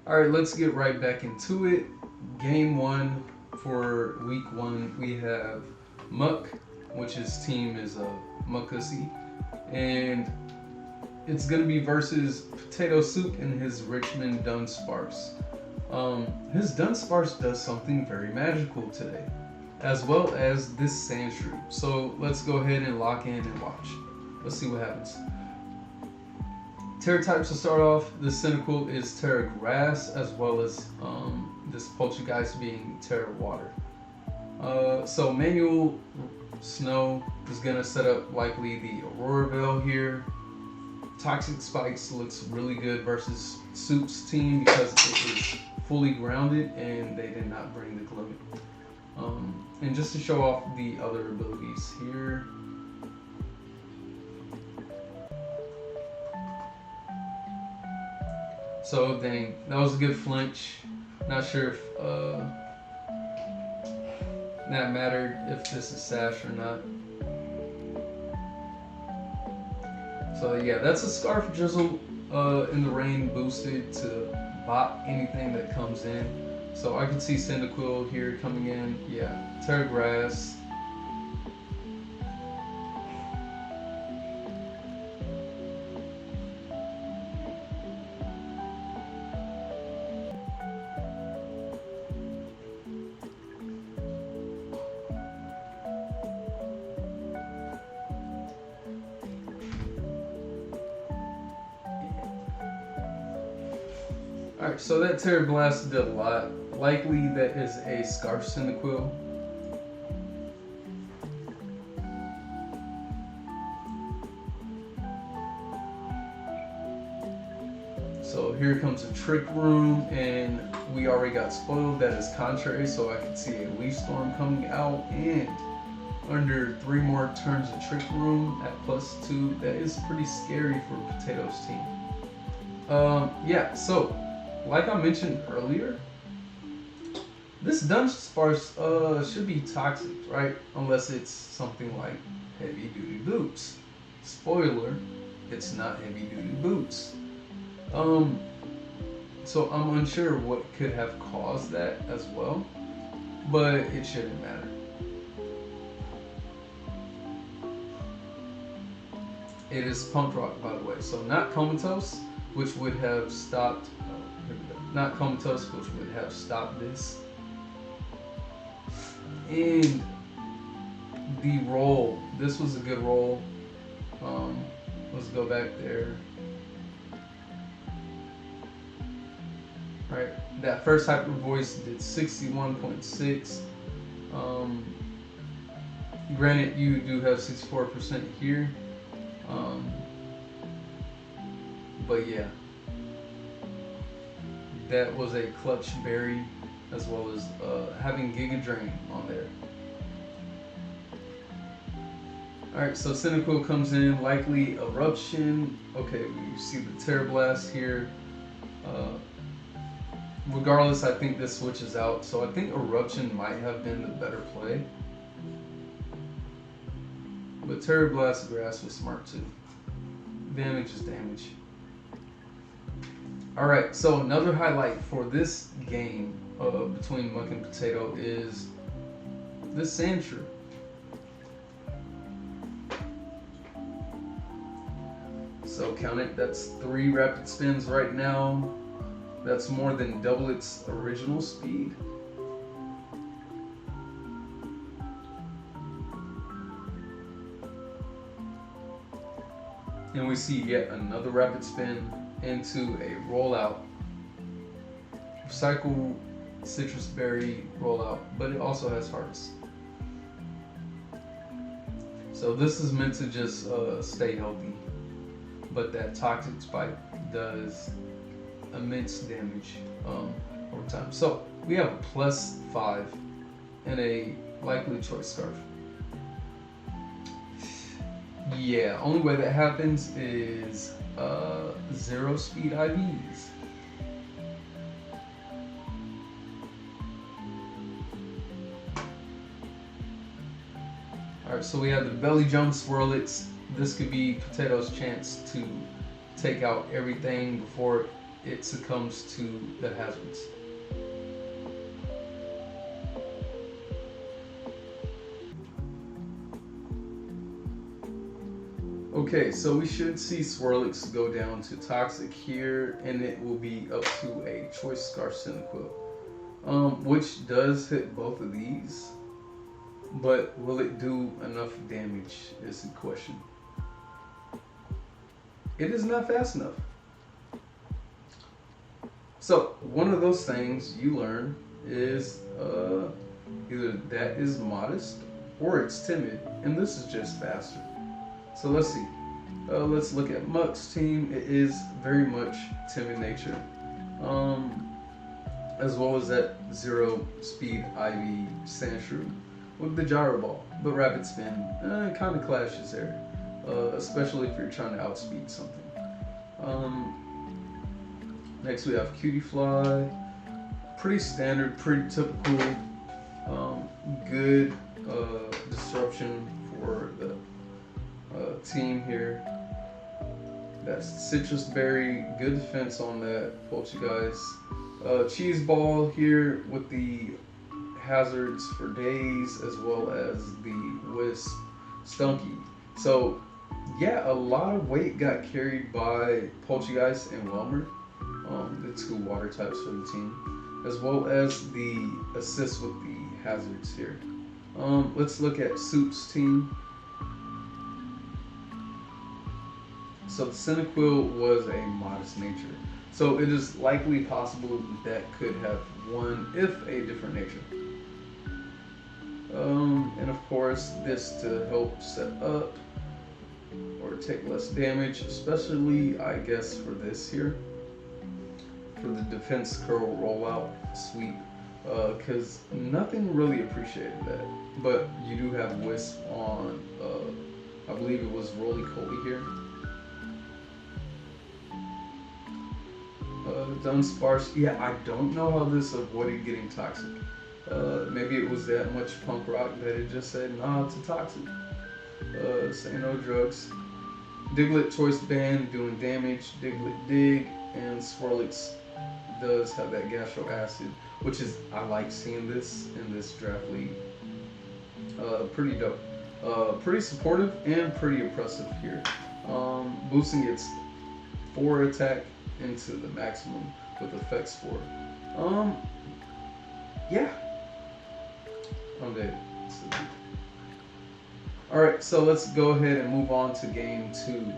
Alright, let's get right back into it. Game 1 for week 1, we have Muck, which his team is Muckussy, and it's going to be versus Potato Soup and his Richmond Dudunsparce. His Dudunsparce does something very magical today, as well as this Sandshrew. So let's go ahead and lock in and watch. Let's see what happens. Terra types to start off. The Cynical is Terra Grass, as well as this Poltergeist being Terra Water. So manual Snow is gonna set up likely the Aurora Veil here. Toxic Spikes looks really good versus Soup's team because it is fully grounded and they did not bring the Gloat. And just to show off the other abilities here. So dang, that was a good flinch. Not sure if that mattered, if this is Sash or not. So yeah, that's a Scarf Drizzle in the rain boosted to bot anything that comes in. So I can see Cyndaquil here coming in. Yeah, Terra Grass. Alright, so that Terra Blast did a lot. Likely that is a Scarf Cyndaquil. So here comes a Trick Room, and we already got spoiled. That is contrary, so I can see a Leaf Storm coming out, and under 3 more turns of Trick Room at +2. That is pretty scary for Potato's team. Yeah, so like I mentioned earlier, this Dudunsparce should be toxic, right? Unless it's something like heavy duty boots. Spoiler, it's not heavy duty boots. So I'm unsure what could have caused that as well, but it shouldn't matter. It is Punk Rock, by the way, so not Comatose, which would have stopped. Not Comatose, which would have stopped this. And the roll. This was a good roll. Let's go back there. Right, that first Hyper Voice did 61.6. Granted, you do have 64% here. But yeah. That was a clutch berry, as well as having Giga Drain on there. Alright, so Cyndaquil comes in, likely Eruption. Okay, we see the Terra Blast here. Regardless, I think this switches out, so I think Eruption might have been the better play. But Terra Blast Grass was smart too. Damage is damage. Alright, so another highlight for this game between Muck and Potato is this Sandshrew. So count it, that's 3 rapid spins right now. That's more than double its original speed. And we see yet another rapid spin into a rollout. Recycle Citrus Berry rollout, but it also has hearts. So this is meant to just stay healthy. But that Toxic Spike does immense damage over time. So we have a +5 and a likely choice Scarf. Yeah, only way that happens is 0 speed IVs. Alright, so we have the Belly Jump Swirlix. This could be Potato's chance to take out everything before it succumbs to the hazards. Okay, so we should see Swirlix go down to Toxic here, and it will be up to a Choice Scarf Cyndaquil, which does hit both of these, but will it do enough damage is the question. It is not fast enough. So one of those things you learn is either that is modest or it's timid, and this is just faster. So let's see. Let's look at Muck's team. It is very much timid nature, as well as that 0 speed Ivy Sandshrew with the Gyro Ball, but Rapid Spin kind of clashes there, especially if you're trying to outspeed something. Next we have Cutie Fly. Pretty standard, pretty typical. Good disruption for the team here. That's Citrus Berry, good defense on that Poltergeist. Cheese Ball here with the hazards for days, as well as the Wisp Stunky. So yeah, a lot of weight got carried by Poltergeist and Whelmer, the 2 water types for the team, as well as the assist with the hazards here. Let's look at Soup's team. So the Cyndaquil was a modest nature. So it is likely possible that could have won if a different nature. And of course this to help set up or take less damage, especially I guess for this here, for the defense curl rollout sweep, because nothing really appreciated that. But you do have Wisp on, I believe it was Roly-Poly here. Dudunsparce, yeah, I don't know how this avoided getting toxic. Maybe it was that much punk rock that it just said, nah, it's a toxic. Say no drugs. Diglett Choice Band doing damage, Diglett Dig, and Swirlix does have that Gastro Acid, which is, I like seeing this in this draft league. Pretty dope. Pretty supportive and pretty oppressive here. Boosting its 4 attack into the maximum with effects 4. Yeah. I'm dead. Alright, so let's go ahead and move on to game 2.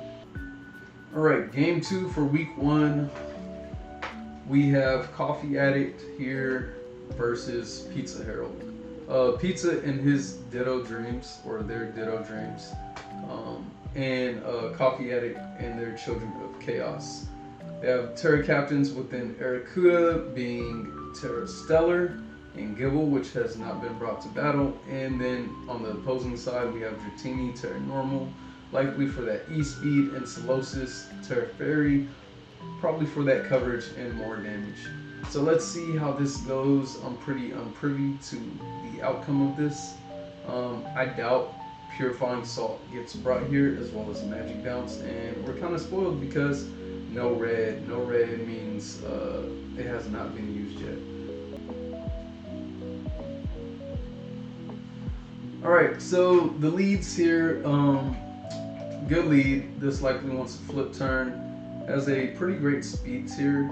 Alright, game 2 for week 1. We have CoffeeAddict here versus Pizza Herald. Pizza and his Ditto Dreams, or their Ditto Dreams, and CoffeeAddict and their Children of Chaos. They have Terra Captains within Arrokuda being Terra Stellar and Gibble, which has not been brought to battle. And then on the opposing side, we have Dratini, Terra Normal, likely for that E-Speed, and Solosis, Terra Fairy, probably for that coverage and more damage. So let's see how this goes. I'm pretty unprivy to the outcome of this. I doubt Purifying Salt gets brought here, as well as Magic Bounce, and we're kind of spoiled because no red. No red means it has not been used yet. Alright, so the leads here, good lead. This likely wants to flip turn. Has a pretty great speed tier.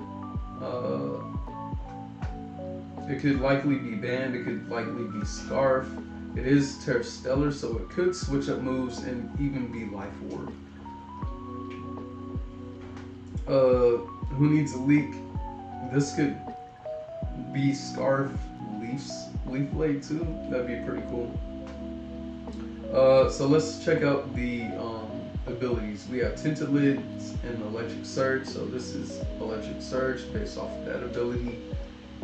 It could likely be Band, it could likely be Scarf. It is Terra Stellar, so it could switch up moves and even be Life Orb. Who needs a leak? This could be Scarf Leaf Blade too. That'd be pretty cool. So let's check out the abilities. We have Tinted Lids and Electric Surge. So this is Electric Surge based off of that ability.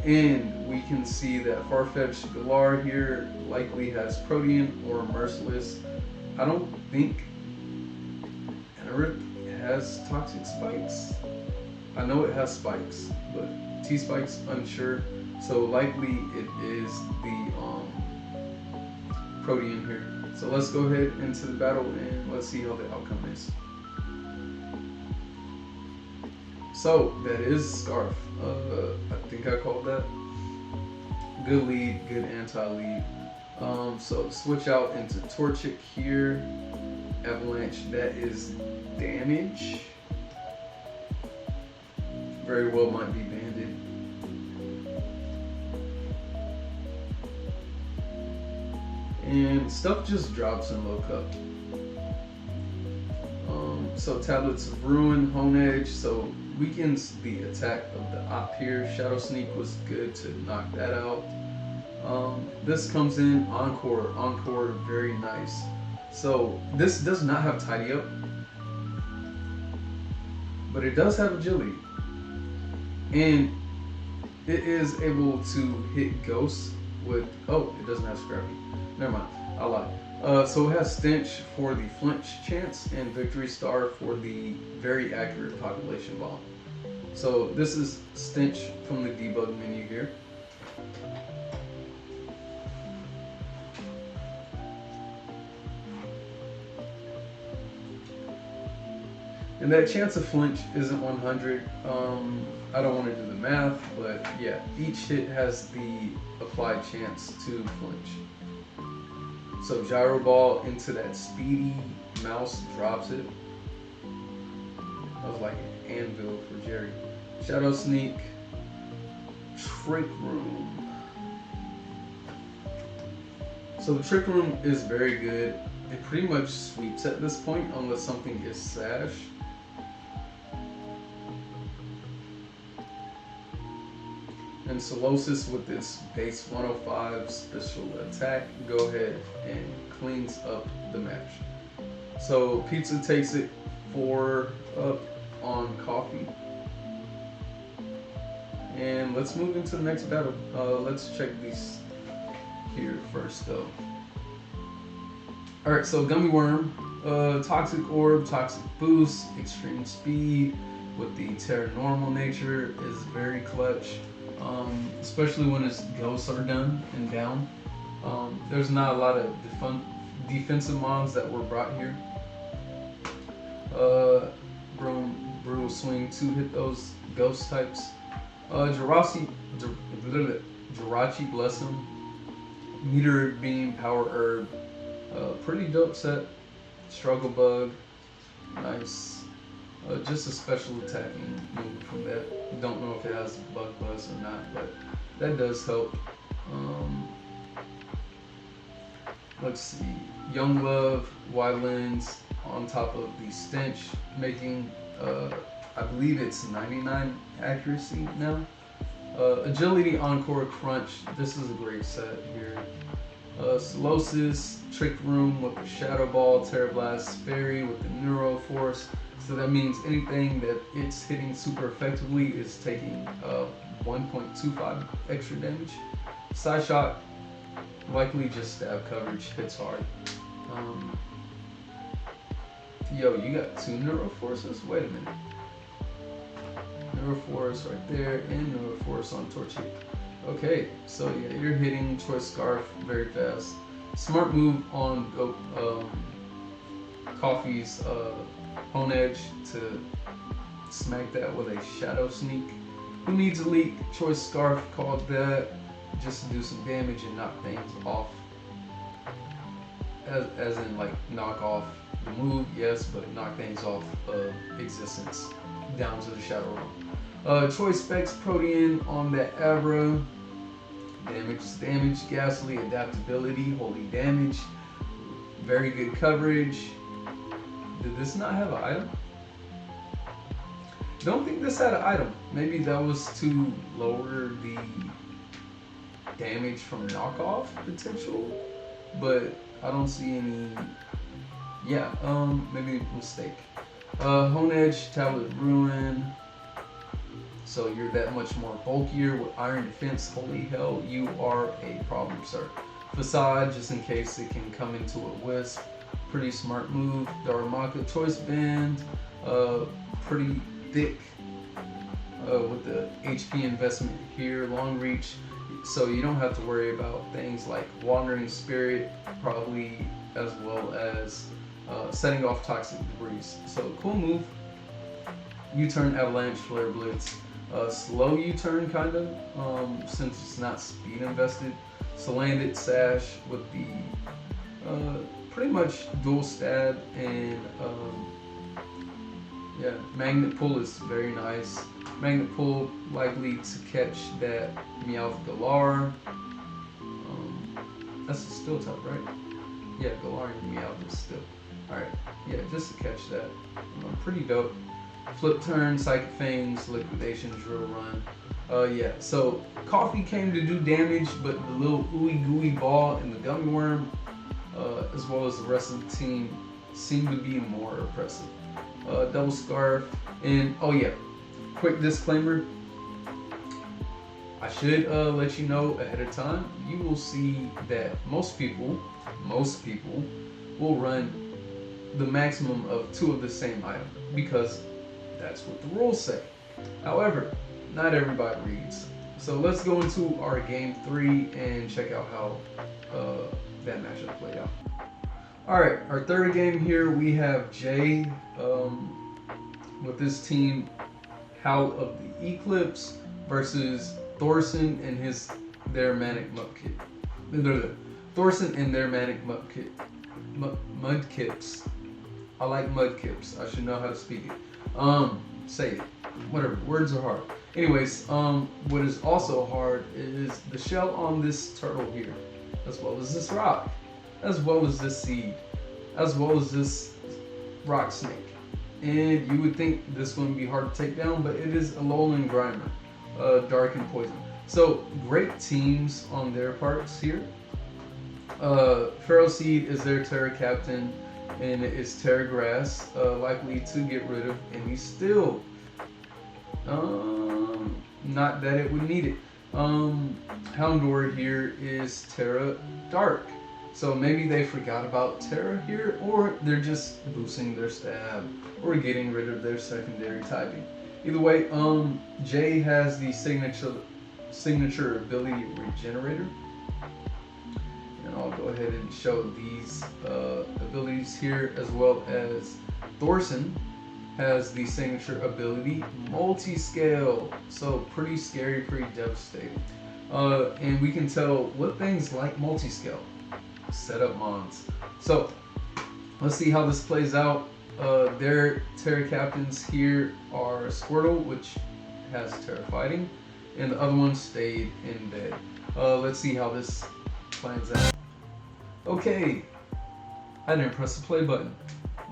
And we can see that Farfetch'd Galar here likely has Protean or Merciless. I don't think Anorith has Toxic Spikes. I know it has Spikes, but T-Spikes, unsure. So likely it is the Protean here. So let's go ahead into the battle and let's see how the outcome is. So that is Scarf. I think I called that. Good lead, good anti-lead. So switch out into Torchic here. Avalanche, that is damage. Very well might be banded. And stuff just drops in low cup. So Tablets of Ruin, Hone Edge, so weakens the attack of the op here. Shadow Sneak was good to knock that out. This comes in Encore. Encore, very nice. So this does not have Tidy Up, but it does have Agility. And it is able to hit Ghosts with, oh, it doesn't have Scrappy. Never mind, I lied. So it has Stench for the flinch chance and Victory Star for the very accurate population bomb. So this is Stench from the debug menu here. And that chance of flinch isn't 100. I don't want to do the math, but yeah, each hit has the applied chance to flinch. So Gyro Ball into that speedy mouse drops it. That was like an anvil for Jerry. Shadow Sneak, Trick Room. So the Trick Room is very good. It pretty much sweeps at this point unless something is Sash. And Solosis with its base 105 special attack, go ahead and cleans up the match. So Pizza takes it 4 up on Coffee. And let's move into the next battle. Let's check these here first though. Alright, so Gummy Worm, Toxic Orb, Toxic Boost, Extreme Speed with the Terra Normal nature is very clutch. Especially when its ghosts are done and down. There's not a lot of defensive mons that were brought here. Brutal Swing to hit those ghost types. Jirachi Blossom, Meteor Beam, Power Herb, pretty dope set. Struggle Bug, nice. Just a special attacking move from that. Don't know if it has Bug Buzz or not, but that does help. Let's see. Young Love, Wide Lens on top of the Stench, making, I believe it's 99 accuracy now. Agility, Encore, Crunch. This is a great set here. Solosis, Trick Room with the Shadow Ball, Terra Blast, Fairy with the Neuro Force. So that means anything that it's hitting super effectively is taking 1.25 extra damage. Side Shot, likely just stab coverage, hits hard. Yo, you got 2 Neuro Forces? Wait a minute. Neuro Force right there and Neuro Force on Torchic. Okay, so yeah, you're hitting Choice Scarf very fast. Smart move on Coffee's Hone Edge to smack that with a Shadow Sneak. Who needs a leak? Choice Scarf called that just to do some damage and knock things off. As in like knock off the move, yes, but knock things off existence down to the Shadow Realm. Choice Specs Protean on that Abra. Damage, Ghastly, Adaptability, Holy Damage. Very good coverage. Did this not have an item? Don't think this had an item. Maybe that was to lower the damage from knockoff potential, but I don't see any. Yeah, maybe a mistake. Hone Edge, Tablet Ruin. So you're that much more bulkier with Iron Defense. Holy hell, you are a problem, sir. Facade, just in case it can come into a wisp. Pretty smart move. Darumaka Choice Band, pretty thick with the HP investment here. Long reach, so you don't have to worry about things like Wandering Spirit, probably, as well as setting off toxic debris. So cool move. U-turn, avalanche, flare, blitz. Slow U-turn kind of, since it's not speed invested. Landed sash with the pretty much dual stab, and yeah, magnet pull is very nice. Magnet pull likely to catch that Meowth Galar. That's a steel type, right? Yeah, Galar and Meowth is steel. Alright, yeah, just to catch that. Pretty dope. Flip turn, Psychic Fangs, Liquidation, Drill Run. Yeah, so Coffee came to do damage, but the little ooey gooey ball and the gummy worm, as well as the rest of the team, seem to be more oppressive. Double Scarf, and oh yeah, quick disclaimer. I should let you know ahead of time. You will see that most people will run the maximum of 2 of the same item because that's what the rules say. However, not everybody reads. So let's go into our game 3 and check out how that matchup played out. Alright, our third game here, we have Jay with this team, Howl of the Eclipse versus Thorson and their Manic Mudkip. Thorson and their Manic Mudkips. I like Mudkips. I should know how to speak it. Say it. Whatever. Words are hard. Anyways, what is also hard is the shell on this turtle here, as well as this rock, as well as this seed, as well as this rock snake. And you would think this one would be hard to take down, but it is Alolan Grimer, Dark and Poison. So great teams on their parts here. Feral Seed is their Terra Captain, and it is Terra Grass, likely to get rid of any steel. Not that it would need it. Houndour here is Terra Dark. So maybe they forgot about Terra here, or they're just boosting their stab, or getting rid of their secondary typing. Either way, Jay has the signature ability Regenerator. And I'll go ahead and show these abilities here, as well as Thorson has the signature ability Multi-Scale. So pretty scary, pretty devastating. And we can tell what things like Multi-Scale. Set up mons. So let's see how this plays out. Their Terra Captains here are Squirtle, which has Terra Fighting, and the other one stayed in bed. Let's see how this plans out. Okay, I didn't press the play button.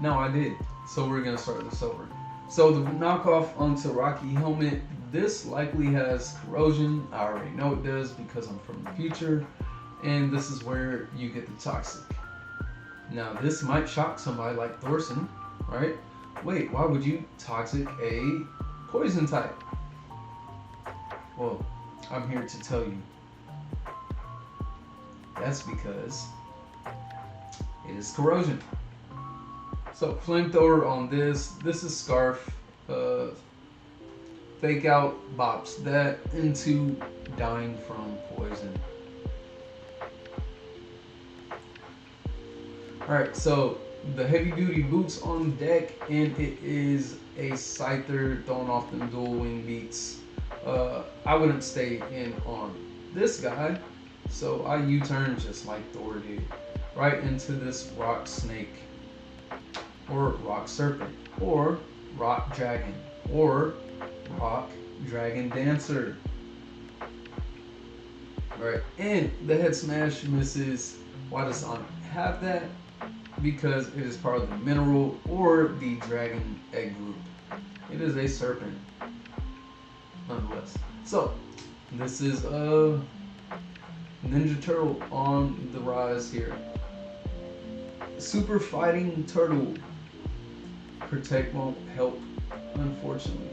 No, I did. So we're gonna start this over. So the knockoff onto Rocky Helmet, this likely has corrosion. I already know it does because I'm from the future. And this is where you get the toxic. Now this might shock somebody like Thorson, right? Wait, why would you toxic a poison type? Well, I'm here to tell you. That's because it is corrosion. So flamethrower on this is Scarf. Fake out bops that into dying from poison. Alright, so the heavy duty boots on deck, and it is a Scyther throwing off them dual wing beats. I wouldn't stay in on this guy, so I U-turn just like Thor did, right into this rock snake, or rock serpent, or rock dragon, or rock dragon dancer. Alright, and the head smash misses. Why does Sonic have that? Because it is part of the mineral or the dragon egg group. It is a serpent, nonetheless. So this is a Ninja Turtle on the rise here. Super Fighting Turtle. Protect won't help, unfortunately.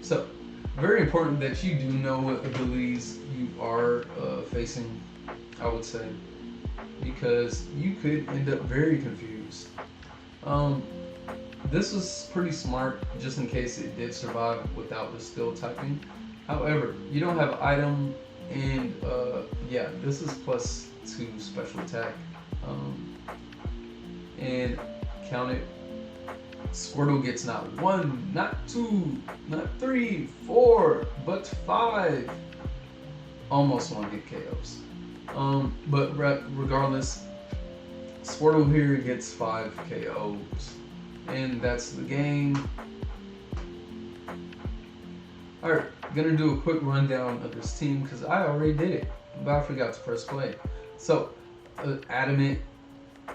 So very important that you do know what abilities you are facing, I would say, because you could end up very confused. This was pretty smart, just in case it did survive without the steel typing. However, you don't have item, and yeah, this is +2 special attack, and count it. Squirtle gets not 1, not 2, not 3, 4, but 5 almost one-hit KOs. But regardless, Squirtle here gets 5 KOs. And that's the game. Alright, gonna do a quick rundown of this team because I already did it, but I forgot to press play. So, Adamant,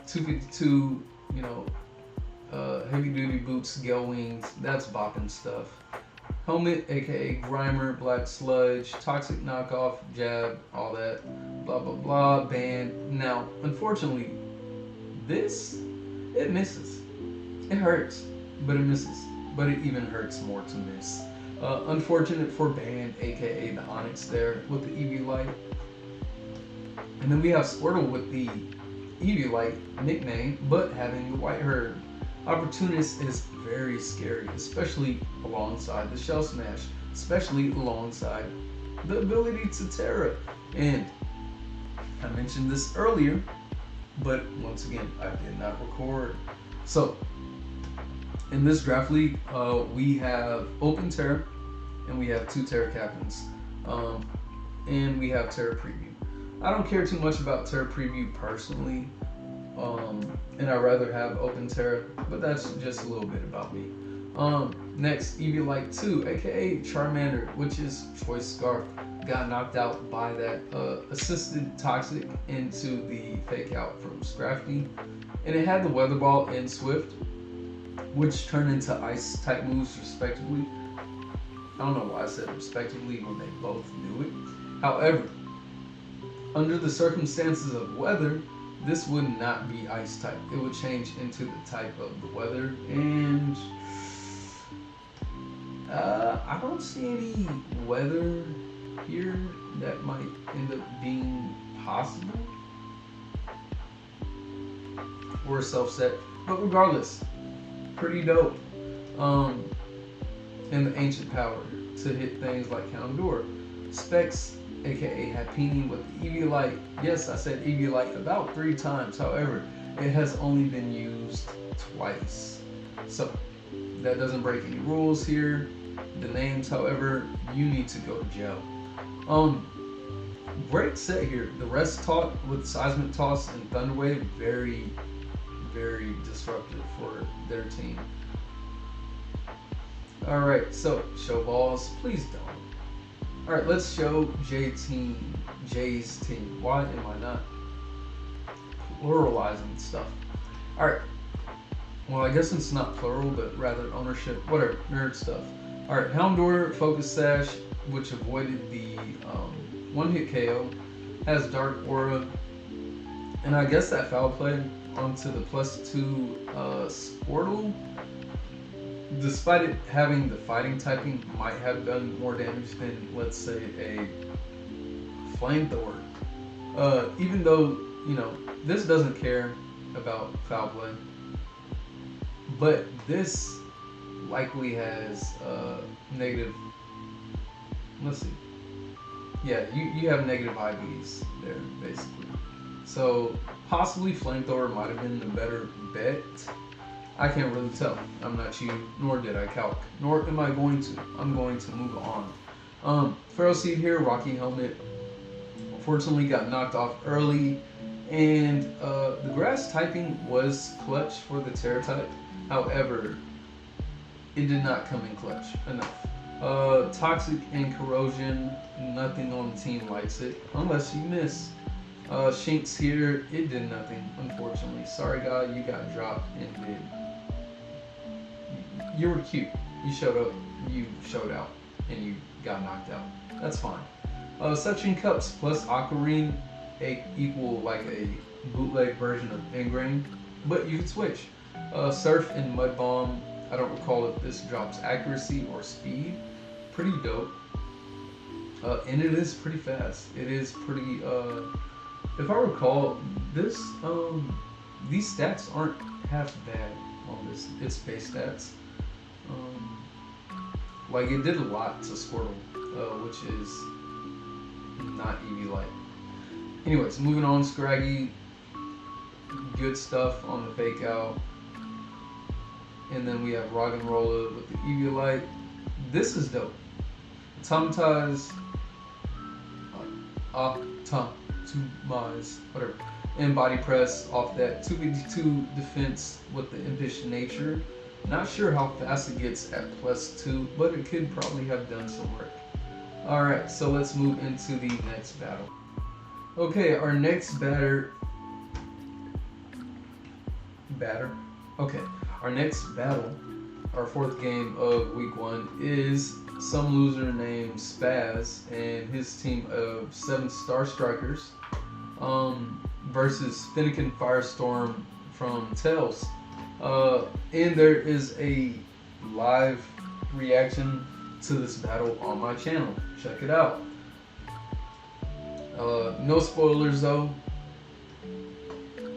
252, you know, heavy duty boots, Gale Wings, that's bopping stuff. Helmet, aka Grimer, Black Sludge, Toxic Knockoff, Jab, all that, blah blah blah, Band. Now, unfortunately, this, it misses. It hurts, but it misses. But it even hurts more to miss. Unfortunate for Band, aka the Onyx there, with the Eviolite. And then we have Squirtle with the Eviolite nickname, but having the White Herb. Opportunist is very scary, especially alongside the Shell Smash, especially alongside the ability to Terra. And I mentioned this earlier, but once again, I did not record. So, in this draft league, we have Open Terra, and we have 2 Terra Captains, and we have Terra Preview. I don't care too much about Terra Preview personally, and I'd rather have Open Terra, but that's just a little bit about me. Next, Eviolite 2, aka Charmander, which is Choice Scarf, got knocked out by that assisted Toxic into the Fake Out from Scrafty, and it had the Weather Ball and Swift, which turned into Ice type moves respectively. I don't know why I said respectively when they both knew it. However, under the circumstances of weather, this would not be Ice type. It would change into the type of the weather, and I don't see any weather here that might end up being possible or self-set. But regardless, pretty dope. And the Ancient Power to hit things like Houndour. Specs, aka Happini with the Eviolite. Yes, I said Eviolite about 3 times. However, it has only been used twice. So, that doesn't break any rules here. The names, however, you need to go to jail. Great set here. The rest taught with Seismic Toss and Thunderwave, very, very disruptive for their team. Alright, so show balls, please don't. Alright, let's show Jay's team. Why am I not pluralizing stuff? Alright, well, I guess it's not plural, but rather ownership, whatever, nerd stuff. Alright, Houndour, Focus Sash, which avoided the one-hit KO, has Dark Aura, and I guess that foul play onto the +2 Squirtle, despite it having the fighting typing, might have done more damage than, let's say, a Flamethrower. Even though, you know, this doesn't care about foul play, but this likely has negative, let's see, yeah, you have negative IVs there, basically. So, possibly Flamethrower might have been the better bet. I can't really tell. I'm not you, nor did I calc, nor am I going to. I'm going to move on. Feral Seed here, Rocky Helmet, unfortunately got knocked off early, and the grass typing was clutch for the Terra type. However, it did not come in clutch enough. Toxic and Corrosion, nothing on the team likes it, unless you miss. Shinx here, it did nothing, unfortunately. Sorry guy, you got dropped and did. You were cute. You showed up, you showed out, and you got knocked out. That's fine. Suction Cups plus Aquarine equal like a bootleg version of Ingrain, but you can switch. Surf and Mud Bomb, I don't recall if this drops accuracy or speed. Pretty dope. And it is pretty fast. It is pretty, if I recall, this, these stats aren't half bad on this, its base stats. Like it did a lot to Squirtle, which is not Eevee-like. Anyways, moving on, Scraggy, good stuff on the fake out. And then we have Roggenrola with the Eviolite. This is dope. Automatize, Optimize, whatever. And Body Press off that 252 defense with the Impish Nature. Not sure how fast it gets at +2, but it could probably have done some work. Alright, so let's move into the next battle. Okay, our next our next battle, our fourth game of week 1 is some loser named Spazz and his team of 7 Star Strikers versus Fennekin Firestorm from Tails. And there is a live reaction to this battle on my channel. Check it out. No spoilers though.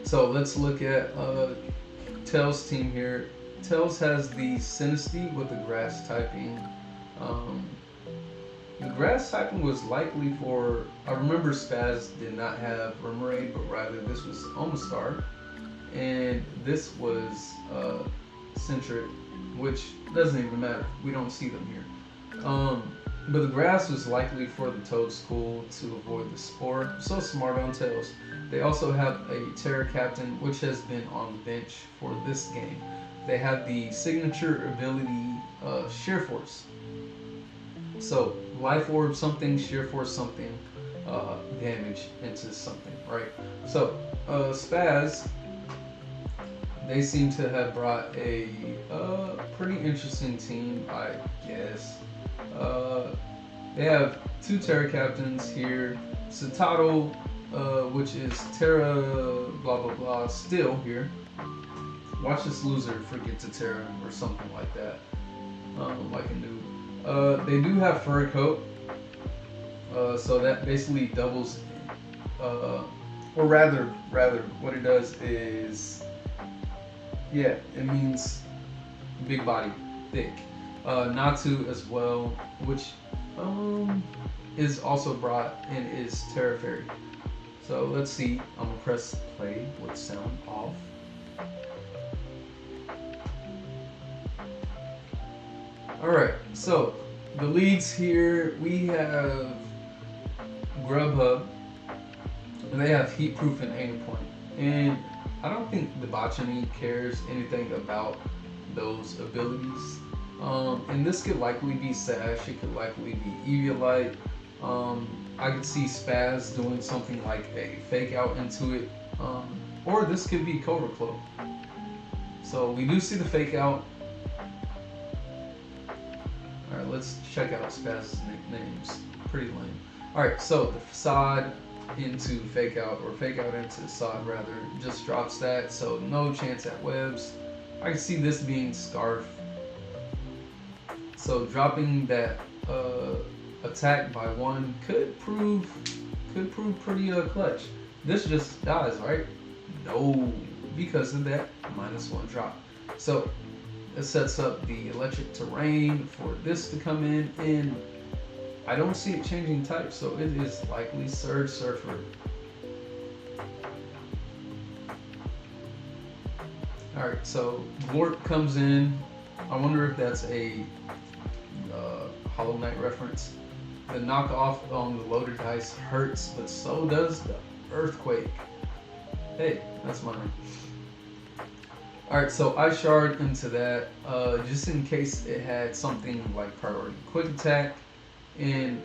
So let's look at Tails' team here. Tails has the Sinisty with the grass typing. The grass typing was likely for, I remember Spazz did not have Remoraid, but rather this was Omastar. And this was Centric, which doesn't even matter. We don't see them here. But the grass was likely for the Toadstool to avoid the Spore. So smart on Tails. They also have a Terra Captain, which has been on the bench for this game. They have the signature ability Sheer Force. So Life Orb something, Sheer Force something, damage into something, right? So Spazz, they seem to have brought a pretty interesting team, I guess. They have 2 Terra Captains here. Citadel, which is Terra blah blah blah, still here. Watch this loser forget to Terra or something like that. Like a noob. They do have Fur Coat. So that basically doubles, or rather, what it does is, yeah, it means big body, thick. Natu as well, which is also brought and is Terra Fairy. So let's see. I'm gonna press play with sound off. Alright, so the leads here, we have Grubhub, and they have Heat Proof and Aim Point. And I don't think the Botany cares anything about those abilities. And this could likely be Sash, it could likely be Eviolite. I could see Spazz doing something like a Fake Out into it, or this could be Cobra Cloak. So we do see the Fake Out. Alright, let's check out Spazz's nicknames. Pretty lame. Alright, so the Facade into Fake Out, or Fake Out into Facade rather, just drops that, so no chance at webs. I can see this being Scarf. So dropping that attack by 1 could prove pretty clutch. This just dies, right? No, because of that -1 drop. So it sets up the electric terrain for this to come in, and I don't see it changing type, so it is likely Surge Surfer. Alright, so Glorp comes in. I wonder if that's a Hollow Knight reference. The knockoff on the loaded dice hurts, but so does the Earthquake. Hey, that's mine. Alright, so I shard into that just in case it had something like priority quick attack. And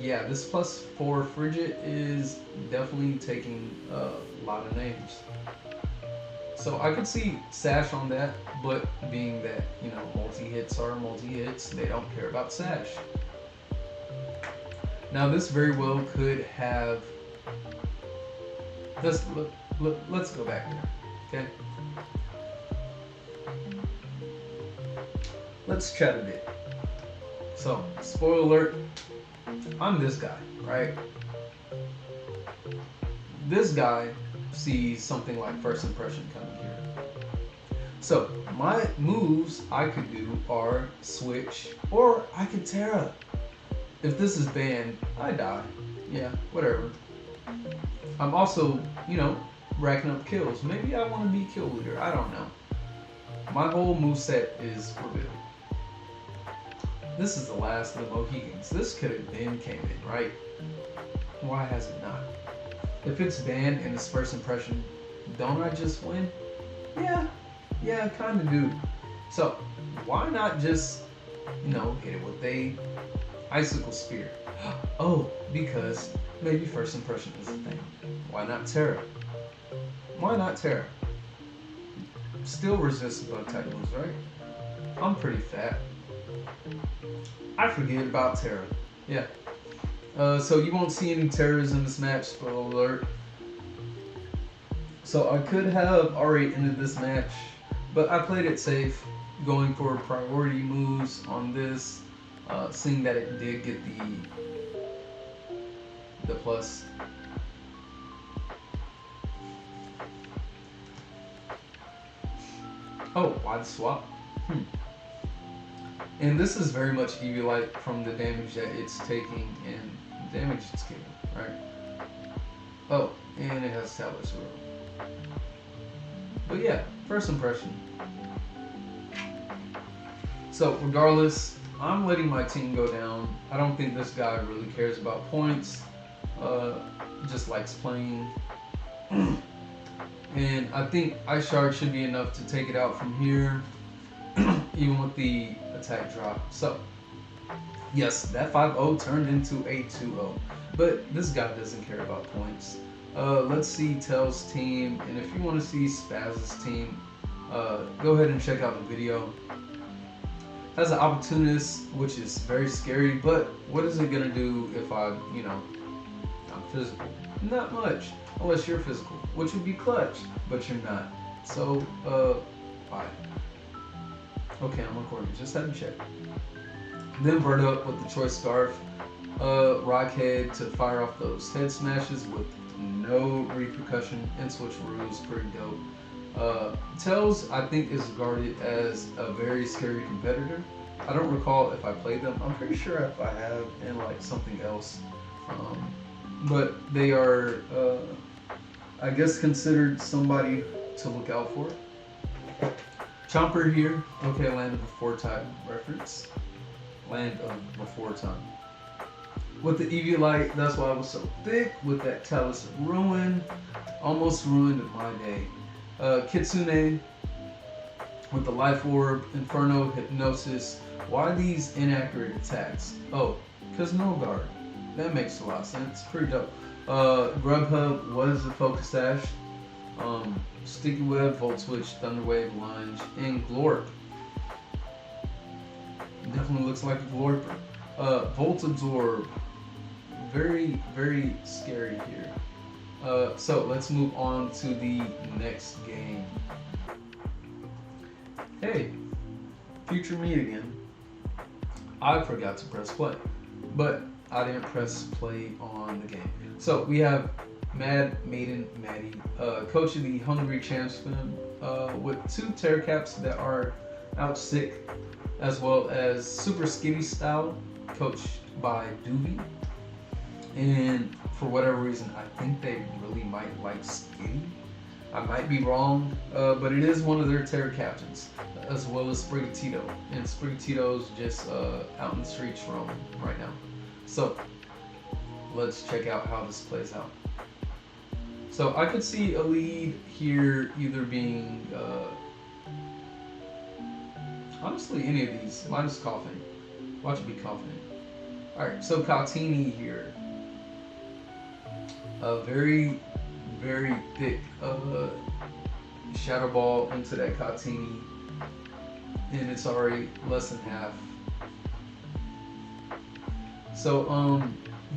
yeah, this +4 Frigid is definitely taking a lot of names. So I could see Sash on that, but being that, you know, multi-hits are multi-hits, they don't care about Sash. Now this very well could have, let's go back there, okay? Let's chat a bit. So, spoiler alert, I'm this guy, right? This guy sees something like First Impression coming here. So, my moves I could do are switch, or I could Terra. If this is banned, I die. Yeah, whatever. I'm also, you know, racking up kills. Maybe I want to be kill leader, I don't know. My whole moveset is revealed. This is the last of the Mohegans. This could have been came in, right? Why has it not? If it's banned in its first impression, don't I just win? Yeah, I kind of do. So, why not just, hit it with a Icicle Spear? Oh, because maybe first impression is a thing. Why not Terra? Why not Terra? Still resists bug type moves, right? I'm pretty fat. I forget about Terra. Yeah. So you won't see any Terras in this match, spoiler alert. So I could have already ended this match, but I played it safe, going for priority moves on this, seeing that it did get the plus. Oh, why the swap? And this is very much Eviolite from the damage that it's taking and damage it's giving, right? Oh, and it has Talus Room. But yeah, first impression. So regardless, I'm letting my team go down. I don't think this guy really cares about points. Just likes playing. And I think Ice Shard should be enough to take it out from here, even with the attack drop. So, yes, that 5-0 turned into a 2-0. But this guy doesn't care about points. Let's see Tails' team, and if you want to see Spazz's team, go ahead and check out the video. Has an Opportunist, which is very scary, but what is it going to do if I'm physical? Not much, unless you're physical, which would be clutch, but you're not. So, bye. Okay, I'm recording, just had to check. Then Bird Up with the Choice Scarf, Rockhead to fire off those head smashes with no repercussion, and switch rules, pretty dope. Tails, I think, is regarded as a very scary competitor. I don't recall if I played them. I'm pretty sure if I have in like something else. But they are, I guess, considered somebody to look out for. Chomper here. Okay, Land of Before Time reference. Land of Before Time. With the Eviolite, that's why I was so thick with that Talus of Ruin. Almost ruined my day. Kitsune with the Life Orb, Inferno, Hypnosis. Why these inaccurate attacks? Oh, because no guard. That makes a lot of sense. Pretty dope. Grubhub was a Focus Dash. Sticky Web, Volt Switch, Thunder Wave, Lunge, and Glorp. Definitely looks like a Glorper. Volt Absorb. Very, very scary here. So let's move on to the next game. Hey, future me again. I forgot to press play, but I didn't press play on the game. So we have Maddie, coach of the Hungry Transfem, with 2 Terracaps that are out sick, as well as SupaSkittyStyle, coached by Duvy. And for whatever reason, I think they really might like Skitty. I might be wrong, but it is one of their Terra captains, as well as Sprigatito. And Sprigatito's just out in the streets roaming right now. So let's check out how this plays out. So I could see a lead here either being, honestly, any of these, minus coughing. Watch it be coughing. Alright, so Kaltini here. A very, very thick Shadow Ball into that Kaltini. And it's already less than half. So,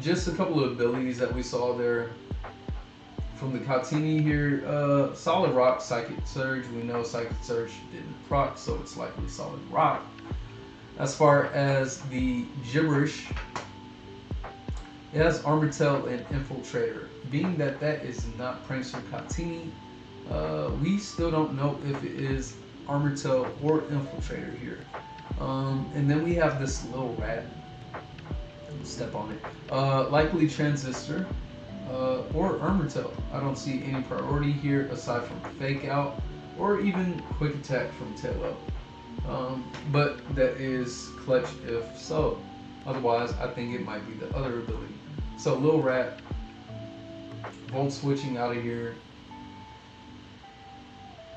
just a couple of abilities that we saw there from the Kaltini here. Solid Rock, Psychic Surge. We know Psychic Surge didn't proc, so it's likely Solid Rock. As far as the Gibberish, it has Armor Tail and Infiltrator. Being that that is not Prankster Kaltini, we still don't know if it is Armor Tail or Infiltrator here. And then we have this little rat. Step on it. Likely Transistor or Armor Tail. I don't see any priority here aside from Fake Out or even quick attack from tail up. But that is clutch if so. Otherwise, I think it might be the other ability. So Lil Rat, Volt switching out of here.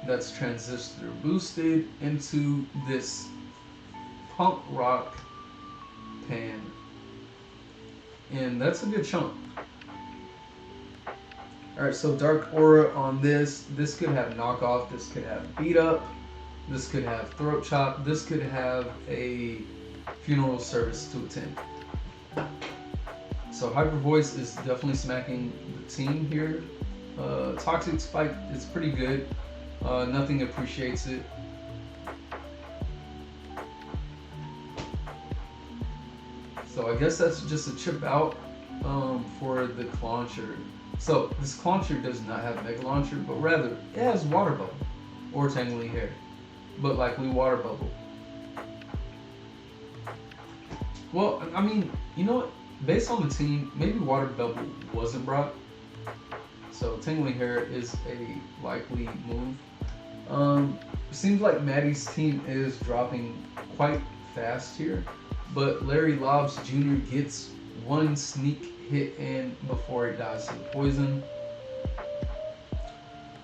That's transistor boosted into this punk rock pan. And that's a good chunk. Alright, so Dark Aura on this. This could have knockoff, this could have beat up, this could have throat chop, this could have a funeral service to attend. So Hyper Voice is definitely smacking the team here. Toxic Spike is pretty good. Nothing appreciates it. So I guess that's just a chip out for the Clauncher. So this Clauncher does not have Mega Launcher, but rather it has Water Bubble or Tangling Hair, but likely Water Bubble. Well, I mean, you know what? Based on the team, maybe Water Bubble wasn't brought. So Tangling Hair is a likely move. Seems like Maddie's team is dropping quite fast here, but Larry Lobs Jr. gets one sneak hit in before he dies to the poison.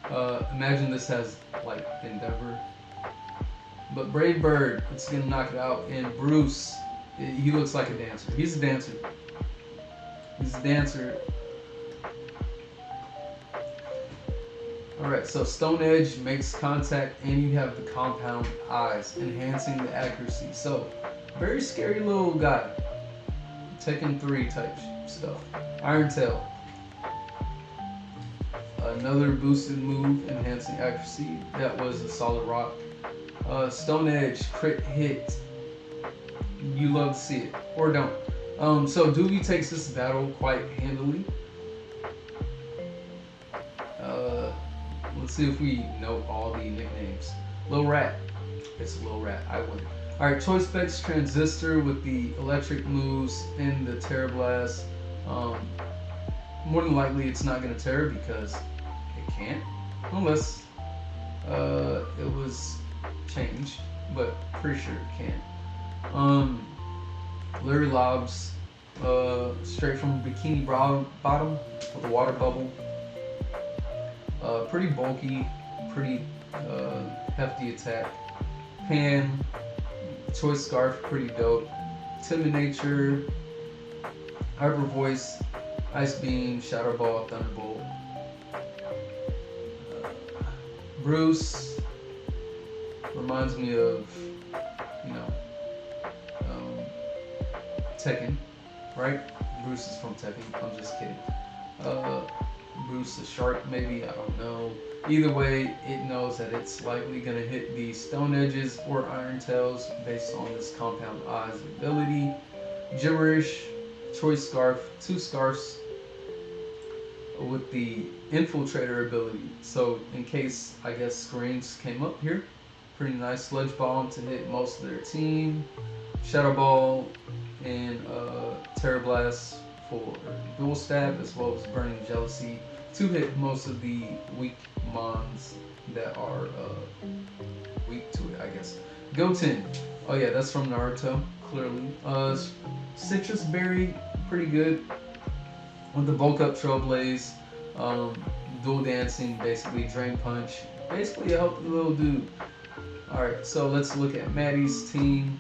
Imagine this has like Endeavor, but Brave Bird, it's gonna knock it out. And Bruce, he looks like a dancer. He's a dancer. He's a dancer. Alright, so Stone Edge makes contact and you have the compound eyes, enhancing the accuracy. So, very scary little guy. Tekken 3 type stuff. Iron Tail. Another boosted move, enhancing accuracy. That was a solid rock. Stone Edge, crit hit. You love to see it, or don't. So Duvy takes this battle quite handily. Let's see if we know all the nicknames. Lil Rat. It's Lil Rat. I win. Alright, Choice Specs Transistor with the electric moves and the Terra Blast. More than likely it's not going to Terra because it can't. Unless it was changed. But pretty sure it can. Larry Lobs, straight from Bikini Bottom with a Water Bubble. Pretty bulky, pretty hefty attack. Pan, Choice Scarf, pretty dope. Timid Nature, Hyper Voice, Ice Beam, Shadow Ball, Thunderbolt. Bruce reminds me of, you know, Tekken, right? Bruce is from Tekken. I'm just kidding. Bruce the Shark, maybe, I don't know. Either way, it knows that it's likely going to hit the Stone Edges or Iron Tails based on this Compound Eyes ability. Gibberish, Choice Scarf, 2 Scarfs with the Infiltrator ability. So in case, I guess, screens came up here, pretty nice Sludge Bomb to hit most of their team. Shadow Ball and Terra Blast for Dual Stab, as well as Burning Jealousy to hit most of the weak mons that are weak to it, I guess. Goten, oh yeah, that's from Naruto, clearly. Citrus Berry, pretty good. With the bulk up Trailblaze, dual dancing, basically Drain Punch, basically a healthy little dude. Alright, so let's look at Maddie's team.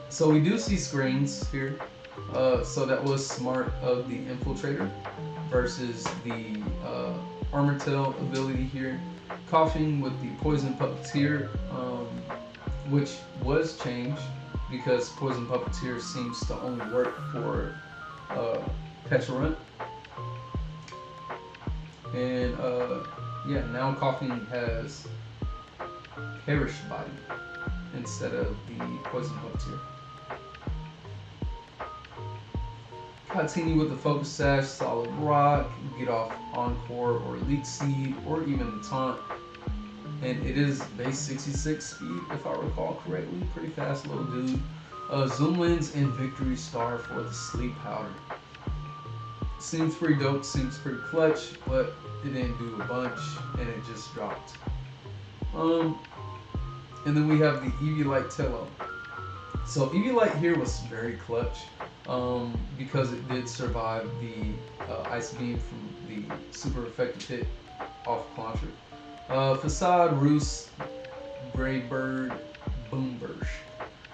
So we do see screens here. So that was smart of the Infiltrator versus the Armor Tail ability here. Coughing with the Poison Puppeteer, which was changed because Poison Puppeteer seems to only work for Petulant. And yeah, now Coughing has Perish Body instead of the Poison Puppeteer. Continue with the Focus Sash, Solid Rock, get off Encore or Leech Seed, or even Taunt. And it is base 66 speed, if I recall correctly. Pretty fast little dude. Zoom Lens and Victory Star for the Sleep Powder. Seems pretty dope, seems pretty clutch, but it didn't do a bunch, and it just dropped. And then we have the Eviolite Tello. So Eviolite here was very clutch because it did survive the Ice Beam from the super effective hit off Clauncher. Facade, Roost, Brave Bird, Boom Burst.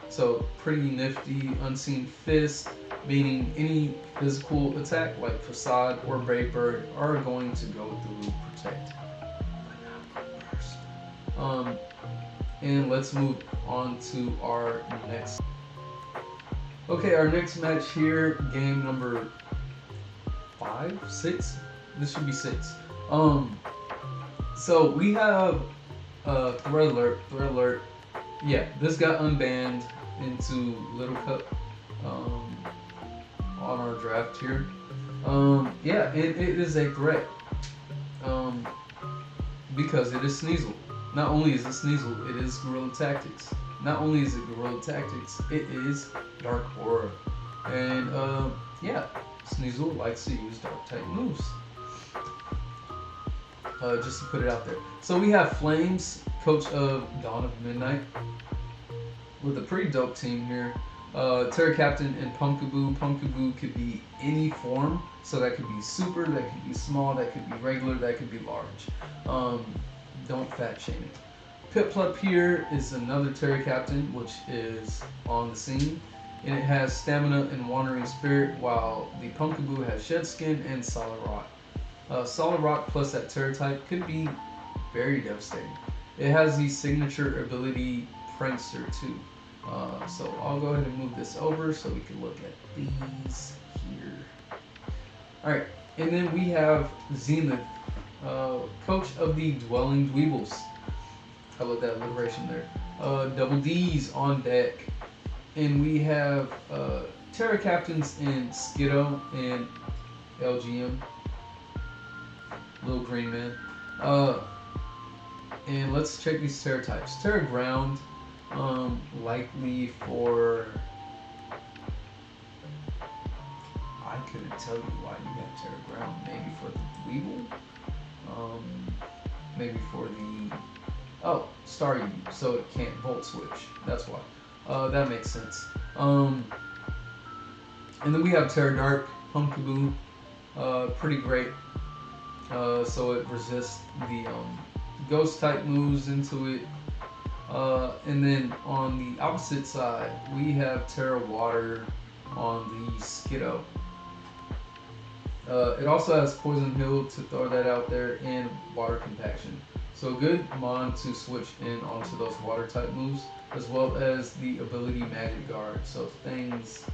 So pretty nifty. Unseen Fist, meaning any physical attack like Facade or Brave Bird are going to go through Protect, but not Burst. And let's move on to our next. Okay, our next match here, game number 5, 6. This should be 6. So we have Thread Alert. Yeah, this got unbanned into Little Cup on our draft here. Yeah, it is a threat because it is Sneasel. Not only is it Sneasel, it is Guerrilla Tactics. Not only is it Guerrilla Tactics, it is Dark Aura. And yeah, Sneasel likes to use Dark type moves. Just to put it out there. So we have Flames, coach of Dawn of Midnight, with a pretty dope team here. Terra Captain and Pumpkaboo. Pumpkaboo could be any form, so that could be super, that could be small, that could be regular, that could be large. Don't fat shame it. Piplup here is another Terra Captain, which is on the scene, and it has Stamina and Wandering Spirit, while the Pumpkaboo has Shed Skin and Solid Rock. Solid Rock plus that Terra type could be very devastating. It has the signature ability Prankster too. So I'll go ahead and move this over so we can look at these here. Alright, and then we have Zenith, coach of the Dwelling Dwebbles. How about that alliteration there? Double D's on deck. And we have Terra Captains in Skitto and LGM. Little Green Man. And let's check these Terra types. Terra Ground, likely for... I couldn't tell you why you got Terra Ground. Maybe for the Dweeble? Maybe for the... Oh, Staryu, so it can't Volt Switch. That's why. That makes sense. And then we have Terra Dark, Pumpkaboo. Pretty great. So it resists the Ghost type moves into it. And then on the opposite side, we have Terra Water on the Skitto. It also has Poison Heal, to throw that out there, and Water Compaction. So good mon to switch in onto those water type moves, as well as the ability Magic Guard, so things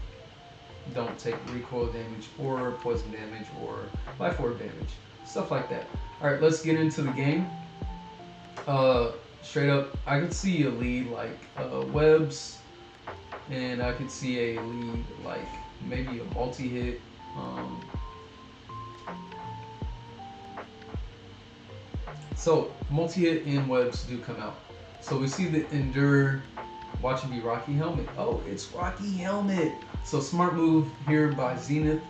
don't take recoil damage or poison damage or life orb damage, stuff like that. Alright, let's get into the game. Straight up, I could see a lead like Webs, and I could see a lead like maybe a multi-hit. So multi-hit and Webs do come out. So we see the Endure, watch it be Rocky Helmet. Oh, it's Rocky Helmet. So smart move here by Zenith.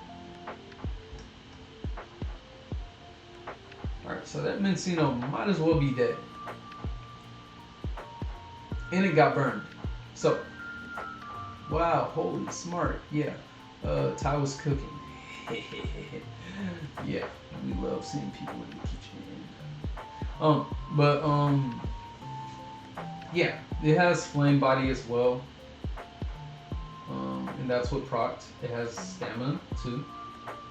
Alright, so that Mencino might as well be dead. And it got burned. So, wow, holy smart. Yeah, Ty was cooking. Yeah, we love seeing people in the kitchen. Yeah, it has Flame Body as well. And that's what procced. It has Stamina too,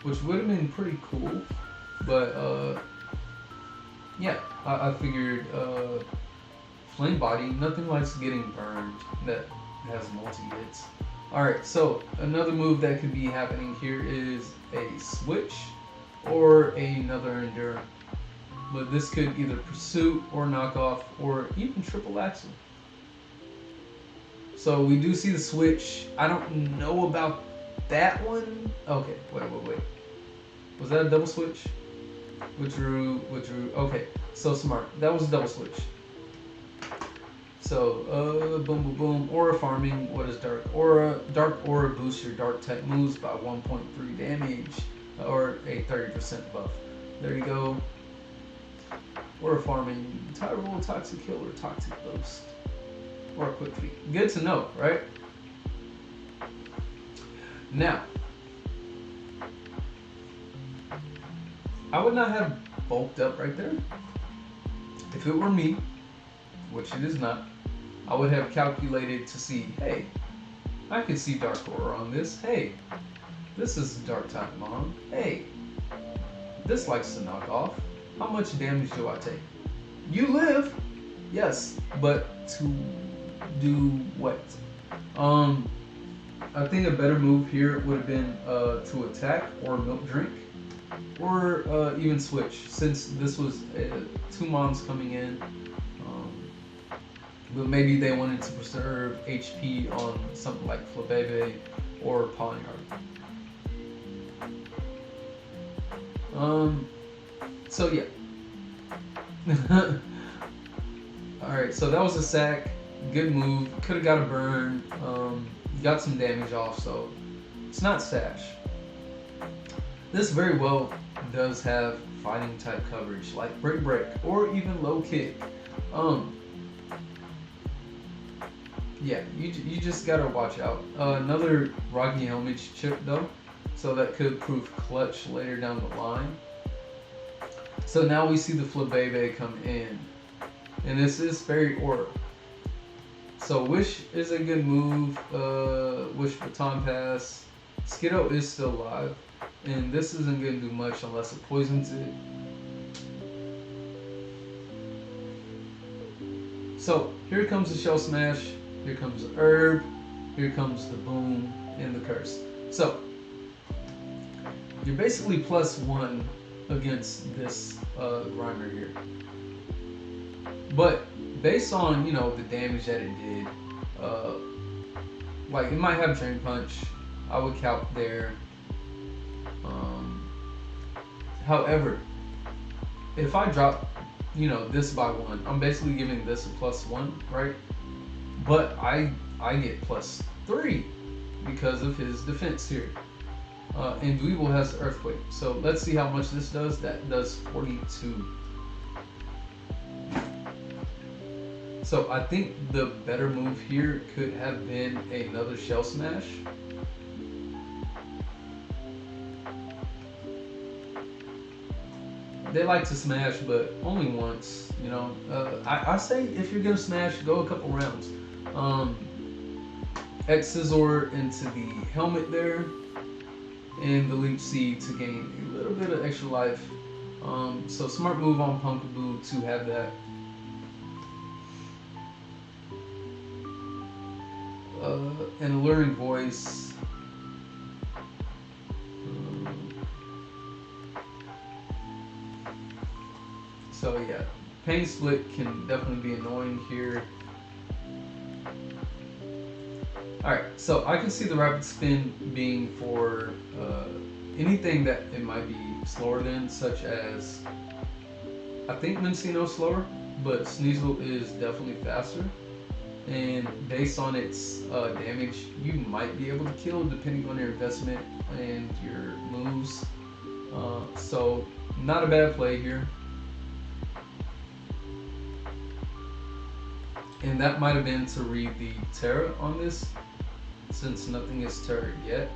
which would have been pretty cool. But yeah, I figured Flame Body, nothing likes getting burned that has multi-hits. Alright, so another move that could be happening here is a switch or another Endure. But this could either Pursuit or Knockoff or even Triple Axle. So we do see the switch. I don't know about that one. Okay, wait. Was that a double switch? Withdrew. Okay, so smart. That was a double switch. So, boom. Aura farming. What is Dark Aura? Dark Aura boosts your Dark type moves by 1.3 damage or a 30% buff. There you go. or farming Tyrol, Toxic Kill, or Toxic Boost, or a Quick Feet. Good to know, right? Now, I would not have bulked up right there. If it were me, which it is not, I would have calculated to see, hey, I can see Dark Aura on this. Hey, this is Dark Type Mom. Hey, this likes to knock off. How much damage do I take? You live, yes, but to do what? I think a better move here would have been to attack or milk drink, or even switch, since this was 2 mons coming in. But maybe they wanted to preserve HP on something like Flabebe or Pawniard. So yeah. Alright, so that was a sack. Good move. Could have got a burn. Got some damage off, so it's not Sash. This very well does have fighting type coverage, like Break Break or even Low Kick. Yeah, you just gotta watch out. Another Rocky Helmage chip though, so that could prove clutch later down the line. So now we see the Flabebe come in, and this is Fairy Aura. So Wish is a good move. Wish Baton Pass. Skitto is still alive, and this isn't gonna do much unless it poisons it. So here comes the Shell Smash. Here comes the Herb, here comes the Boom, and the Curse. So, you're basically +1 against this Grimer here. But, based on, you know, the damage that it did, like, it might have Drain Punch, I would count there. However, if I drop, you know, this by 1, I'm basically giving this a +1, right? But I get +3 because of his defense here. And Dwebbles has Earthquake. So let's see how much this does. That does 42. So I think the better move here could have been another Shell Smash. They like to smash, but only once, you know. I say if you're gonna smash, go a couple rounds. X-Scissor into the helmet there, and the Leech Seed to gain a little bit of extra life. So smart move on Pumpkaboo to have that. An Alluring Voice. So yeah, Pain Split can definitely be annoying here. Alright, so I can see the Rapid Spin being for anything that it might be slower than, such as, I think Mincino's slower, but Sneasel is definitely faster. And based on its damage, you might be able to kill depending on your investment and your moves. So, not a bad play here. And that might have been to read the Terra on this, since nothing is Terra yet.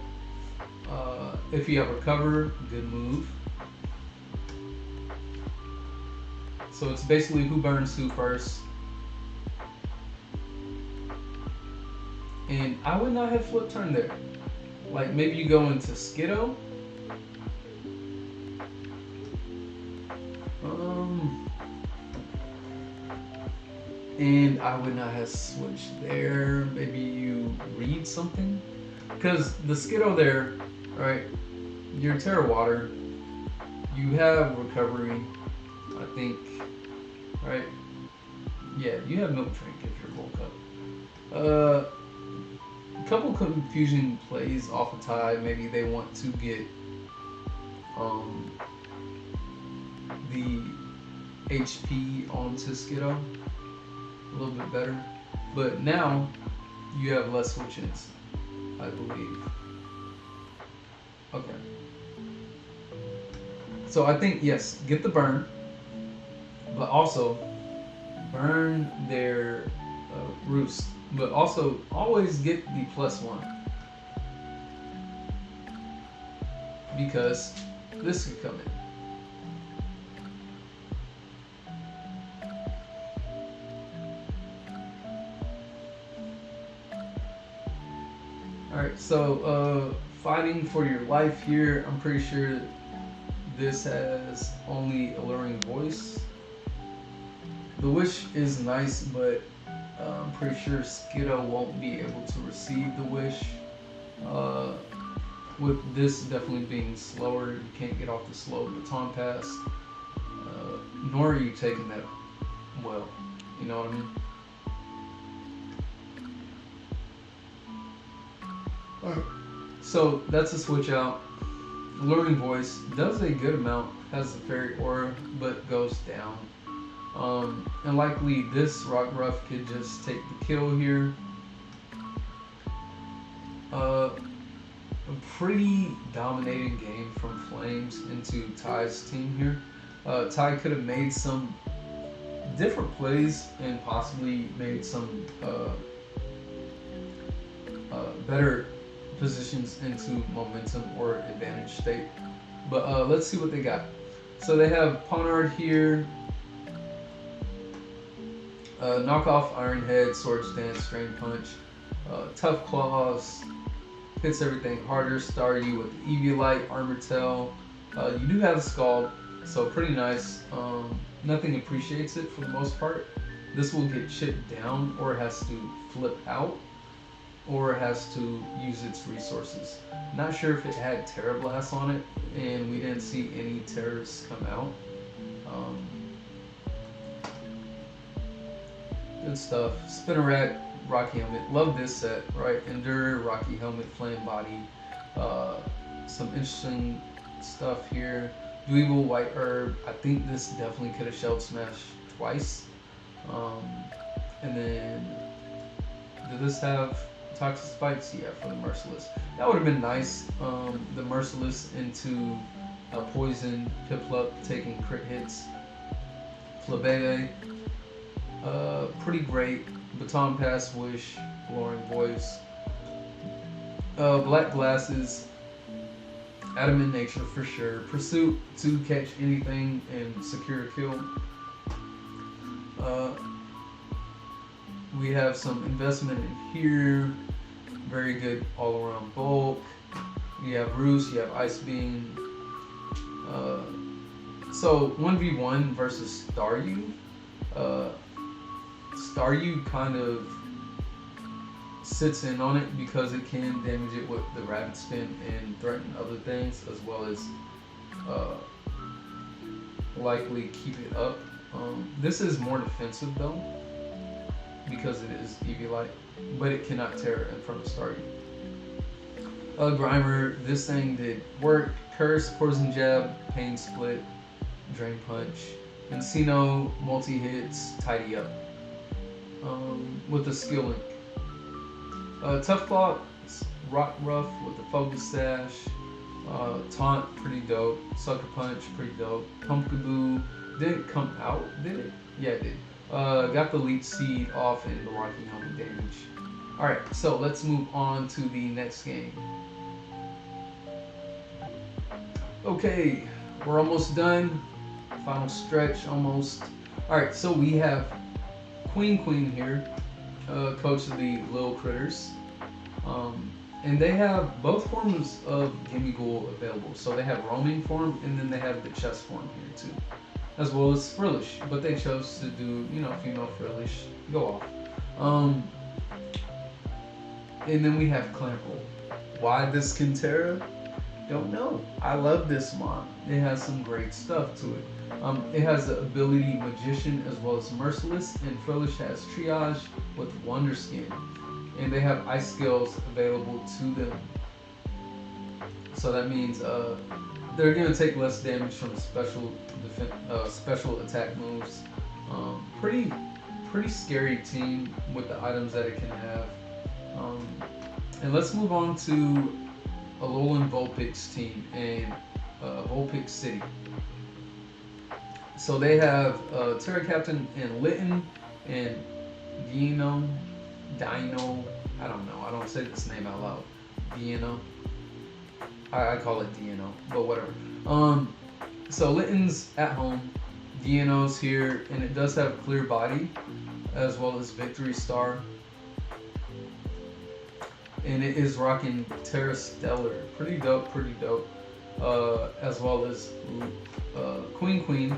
If you have Recover, good move. So it's basically who burns who first. And I would not have Flip Turn there. Like maybe you go into Skitto. And I would not have switched there. Maybe you read something. Because the Skitto there, right? Your Terra Water. You have Recovery, I think. Right? Yeah, you have Milk Drink if you're Bulk Up. A couple confusing plays off a tie. Maybe they want to get the HP onto Skitto a little bit better, but now you have less switches, I believe. Okay. So I think, yes, get the burn. but also burn their roost. But also always get the +1 because this could come in. Alright, so fighting for your life here. I'm pretty sure this has only Alluring Voice. The Wish is nice, but I'm pretty sure Skitto won't be able to receive the Wish. With this definitely being slower, you can't get off the slow baton pass. Nor are you taking that well. You know what I mean? Alright. So that's a switch out. Alluring Voice does a good amount, has the fairy aura, but goes down. And likely this Rockruff could just take the kill here. A pretty dominating game from Flames into Ty's team here. Ty could have made some different plays and possibly made some better positions into momentum or advantage state. But let's see what they got. So they have Ponard here. Knockoff Iron Head, Swords Dance, Strain Punch, Tough Claws, hits everything harder. Staryu with Eviolite, Armor Tail. You do have Scald, so pretty nice. Nothing appreciates it for the most part. This will get chipped down, or it has to flip out, or it has to use its resources. Not sure if it had Terra Blast on it, and we didn't see any Terras come out. Good stuff. Spinneret, Rocky Helmet. Love this set, right? Endure, Rocky Helmet, Flame Body. Some interesting stuff here. Dwebble, White Herb. I think this definitely could have Shelled Smash twice. And then, did this have Toxic Spikes? Yeah, for the Merciless. That would have been nice. The Merciless into Poison, Piplup, taking crit hits. Flabebe. Pretty great. Baton Pass, Wish, Alluring Voice. Black Glasses, Adamant Nature for sure. Pursuit to catch anything and secure a kill. We have some investment in here. Very good all around bulk. You have Roost, you have Ice Beam. So 1v1 versus Staryu. Staryu kind of sits in on it because it can damage it with the Rapid Spin and threaten other things, as well as likely keep it up. This is more defensive though, because it is Eviolite, but it cannot tear in front of Staryu. Grimer, this thing did work. Curse, Poison Jab, Pain Split, Drain Punch. Encino, multi-hits, Tidy Up. With the skill link. Tough Claw, Rockruff with the Focus Sash. Taunt, pretty dope. Sucker Punch, pretty dope. Pumpkaboo, didn't come out, did it? Yeah, it did. Got the Leech Seed off and the Rocky Helmet damage. Alright, so let's move on to the next game. Okay, we're almost done. Final stretch, almost. Alright, so we have Queen here, coach of the Little Critters. And they have both forms of Gimmighoul available. So they have roaming form, and then they have the chest form here too, as well as frillish. But they chose to do, female frillish. Go off. And then we have Clamperl. Why this Kintera? Don't know. I love this mod. It has some great stuff to it. It has the ability Magician as well as Merciless, and Frillish has Triage with Wonder Skin. And they have ice skills available to them. So that means they're going to take less damage from special attack moves. Pretty scary team with the items that it can have. And let's move on to Alolan Vulpix team and Vulpix City. So they have Terra Captain and Litten and Dino. I don't know. I don't say this name out loud. Dino. I call it Dino, but whatever. So Litten's at home. Dino's here, and it does have Clear Body, as well as Victory Star. And it is rocking Terra Stellar. Pretty dope, pretty dope. As well as Queen.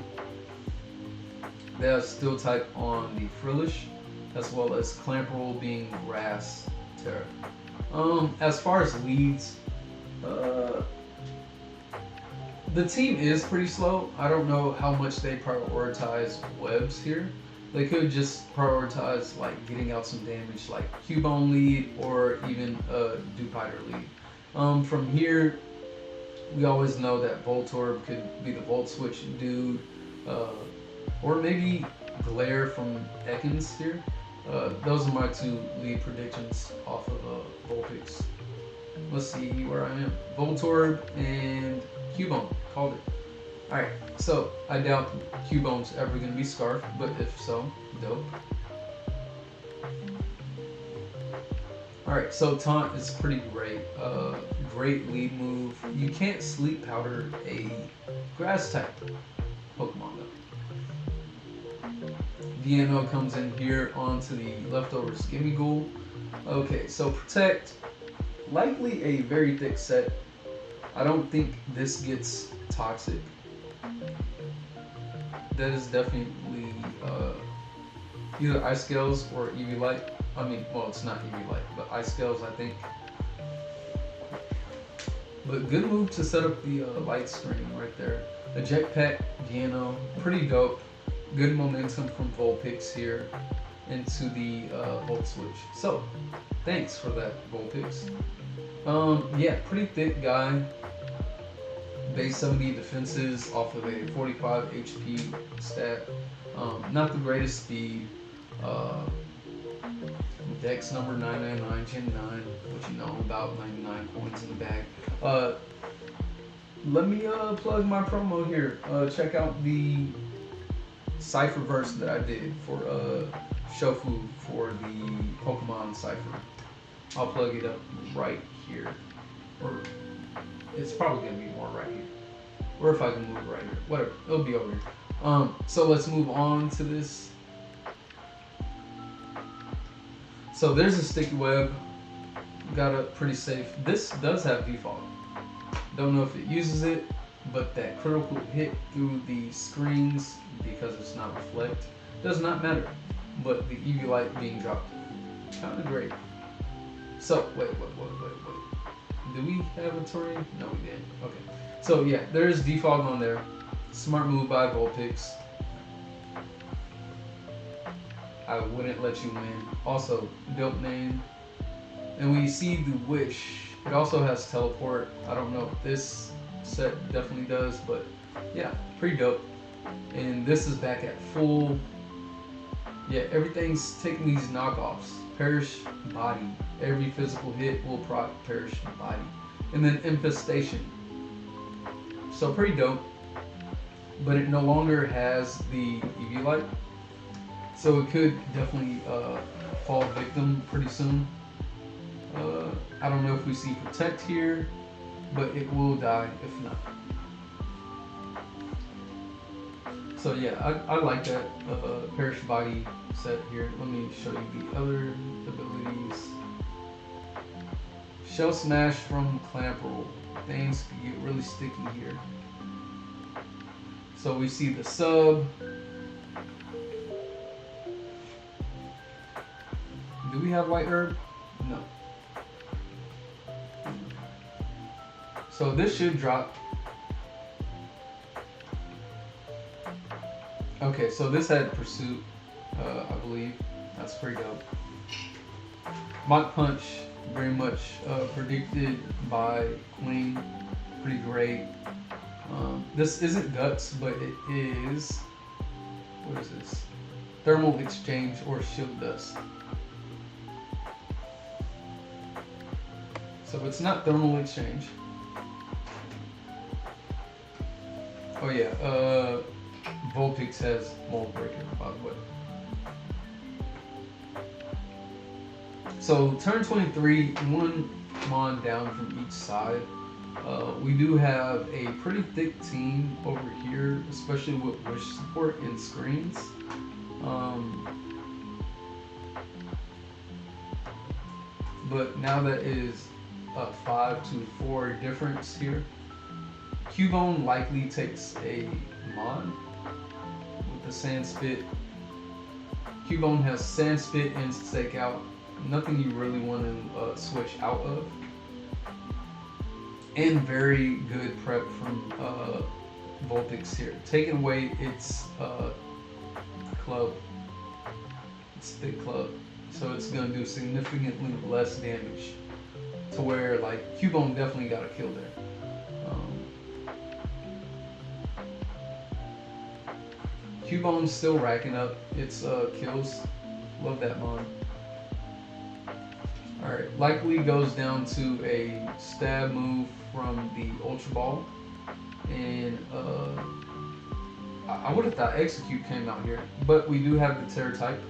They have Steel type on the Frillish, as well as Clamperl being Grass Terra. As far as leads, the team is pretty slow. I don't know how much they prioritize webs here. They could just prioritize like getting out some damage, like Cubone lead or even a Dupiter lead. From here, we always know that Voltorb could be the Volt Switch dude, or maybe Glare from Ekans here. Those are my two lead predictions off of Vulpix. Let's see where I am. Voltorb and Cubone. Called it. Alright, so I doubt Cubone's ever going to be Scarf, but if so, dope. Alright, so Taunt is pretty great. Great lead move. You can't Sleep Powder a Grass type Pokemon though. DNO comes in here onto the leftover Skimmy Okay, so Protect. Likely a very thick set. I don't think this gets Toxic. That is definitely either Ice Scales or EV Light. I mean, well, it's not EV Light, but Ice Scales, I think. But good move to set up the light screen right there. A Jetpack, Diano, pretty dope. Good momentum from Vulpix here into the Volt Switch. So, thanks for that, Vulpix. Yeah, pretty thick guy. Base 70 defenses off of a 45 HP stat. Not the greatest speed. Dex number 999, Gen 9, which you know about 99 coins in the bag. Let me plug my promo here. Check out the Cypherverse that I did for Shofu for the Pokemon Cypher. I'll plug it up right here. Or it's probably gonna be more right here. Or if I can move right here. Whatever. It'll be over here. So let's move on to this. So there's a Sticky Web. Got it pretty safe. This does have Defog. Don't know if it uses it, but that critical hit through the screens, because it's not Reflect, does not matter. But the EV Light being dropped, kind of great. So, wait. Do we have a Torian? No, we didn't. Okay. So yeah, there's Defog on there. Smart move by Vulpix. I wouldn't let you win. Also, dope name. And we see the Wish. It also has Teleport. I don't know if this set definitely does, but yeah, pretty dope. And this is back at full. Yeah, everything's taking these knockoffs. Perish Body. Every physical hit will proc Perish Body. And then Infestation. So pretty dope. But it no longer has the EV Light. So it could definitely fall victim pretty soon. I don't know if we see Protect here, but it will die if not. So yeah, I like that Perish Body set here. Let me show you the other abilities. Shell Smash from Clamperl. Things can get really sticky here. So we see the sub. Do we have White Herb? No. So this should drop. Okay, so this had Pursuit, I believe. That's pretty dope. Mach Punch, very much predicted by Queen. Pretty great. This isn't Guts, but it is, what is this? Thermal Exchange or Shield Dust. So it's not Thermal Exchange. Oh yeah, Vulpix has Mold Breaker, by the way. So turn 23, one Mon down from each side. We do have a pretty thick team over here, especially with wish support and screens. But now that is a 5-4 difference here. Cubone likely takes a Mon with the Sand Spit. Cubone has Sand Spit and Stake Out. Nothing you really want to switch out of. And very good prep from Vulpix here. Taking away its club, its thick club. So it's going to do significantly less damage. To where, like, Cubone definitely got a kill there. Cubone's still racking up its kills. Love that Mon. Alright, likely goes down to a stab move from the Ultra Ball. And I would have thought Execute came out here. But we do have the Terror type.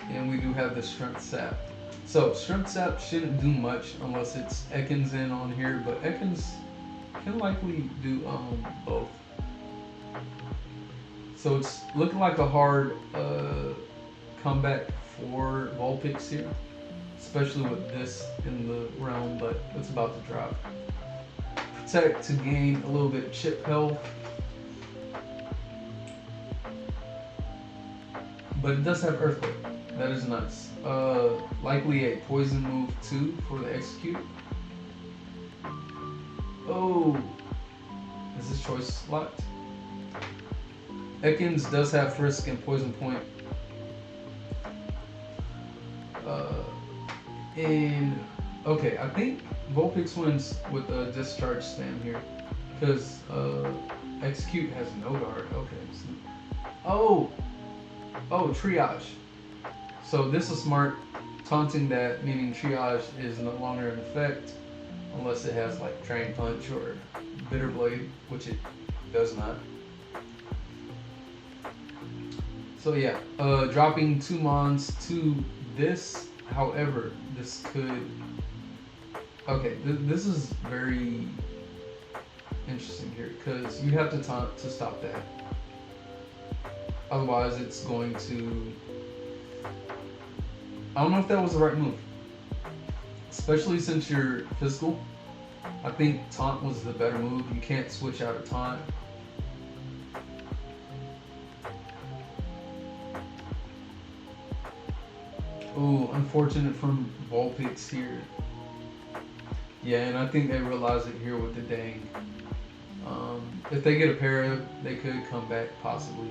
And we do have the Strength Sap. So Strength Sap shouldn't do much unless it's Ekans in on here, but Ekans can likely do both. So it's looking like a hard comeback for Vulpix here, especially with this in the realm, but it's about to drop. Protect to gain a little bit of chip health. But it does have Earthquake. That is nice. Likely a poison move too for the Execute. Oh, is this choice locked? Ekans does have Frisk and Poison Point. And okay, I think Vulpix wins with a Discharge spam here because Execute has no guard. Okay. So, oh, Triage. So this is smart, taunting that, meaning Triage is no longer in effect unless it has like Drain Punch or Bitter Blade, which it does not. So yeah, dropping 2 Mons to this. However, this could. Okay, this is very interesting here because you have to taunt to stop that. Otherwise, it's going to. I don't know if that was the right move, especially since you're physical. I think taunt was the better move. You can't switch out of taunt. Ooh, unfortunate from Vulpix here. Yeah, and I think they realize it here with the dang. If they get a para, they could come back possibly.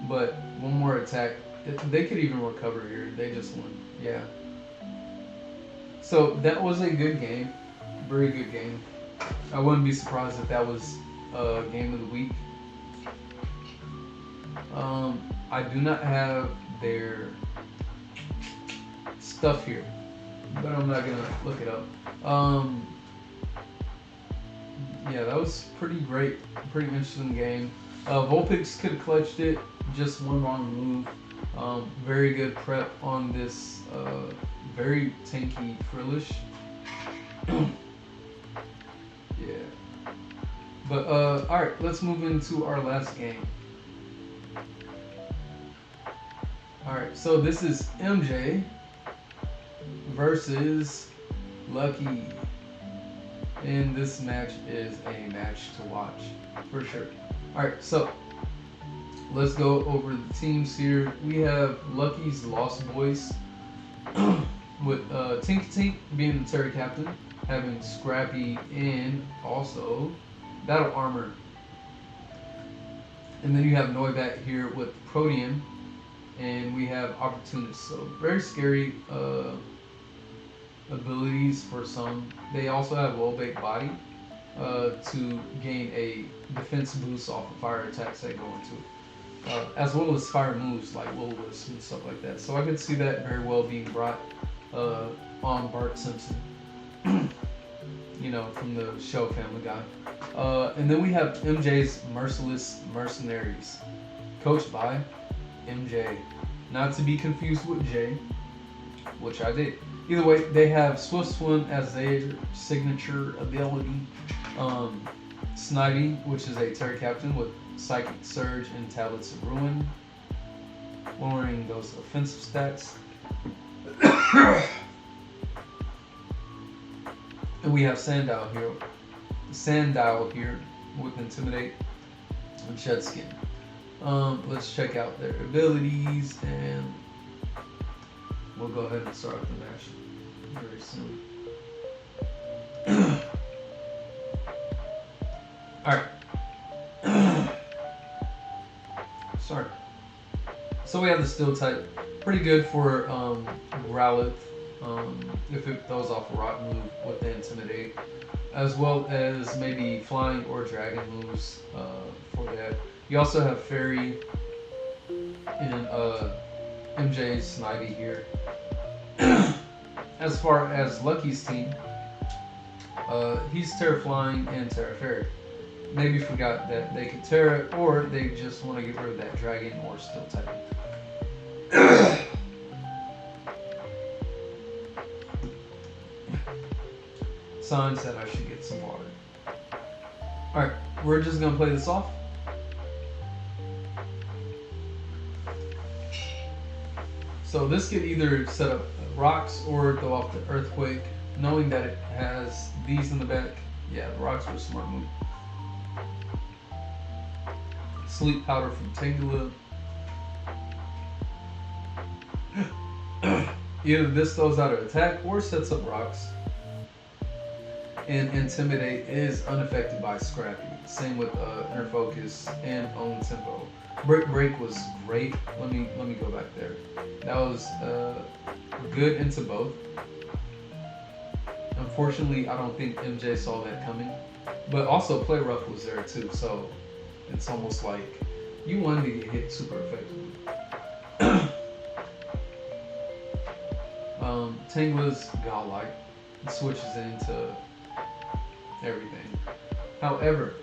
But one more attack, they could even recover here. They just won. Yeah. So that was a good game. Very good game. I wouldn't be surprised if that was game of the week. I do not have their stuff here, but I'm not gonna look it up. Yeah, that was pretty great, pretty interesting game. Vulpix could have clutched it, just one wrong move. Very good prep on this very tanky frillish. Yeah. But alright, let's move into our last game. Alright, so this is MJ versus Lucky. And this match is a match to watch, for sure. Alright, so let's go over the teams here. We have Lucky's Lost Boys with Tink being the Terry Captain, having Scrappy and also Battle Armor. And then you have Noibat here with Protean, and we have Opportunist. So very scary abilities for some. They also have Well-Baked Body to gain a defense boost off of fire attacks that go into it. As well as fire moves like Will-O-Wisp and stuff like that. So I could see that very well being brought on Bart Simpson. you know, from the show Family Guy. And then we have MJ's Merciless Mercenaries, coached by MJ, not to be confused with Jay, which I did. Either way, they have Swift Swim as their signature ability. Snivy, which is a Terra Captain with Psychic Surge and Tablets of Ruin, lowering those offensive stats. And we have Sandile here with Intimidate and Shed Skin. Let's check out their abilities, and we'll go ahead and start the match very soon. Alright. Sorry. So we have the Steel type. Pretty good for Growlithe, if it throws off a rock move with the Intimidate, as well as maybe Flying or Dragon moves for that. You also have Fairy and MJ's Snivy here. As far as Lucky's team, he's Terra Flying and Terra Fairy. Maybe forgot that they could Terra, or they just want to get rid of that Dragon or Steel type. Signs that I should get some water. Alright, we're just going to play this off. So this could either set up rocks or throw off the Earthquake, knowing that it has these in the back. Yeah, the rocks were a smart move. Sleep Powder from Tangela. Either this throws out an attack or sets up rocks. And Intimidate is unaffected by Scrappy. Same with Inner Focus and Own Tempo. Break was great. Let me go back there. That was good into both. Unfortunately, I don't think MJ saw that coming. But also Play Rough was there too, so it's almost like you wanted to get hit super effectively. Tangela's Godlike. It switches into everything. However,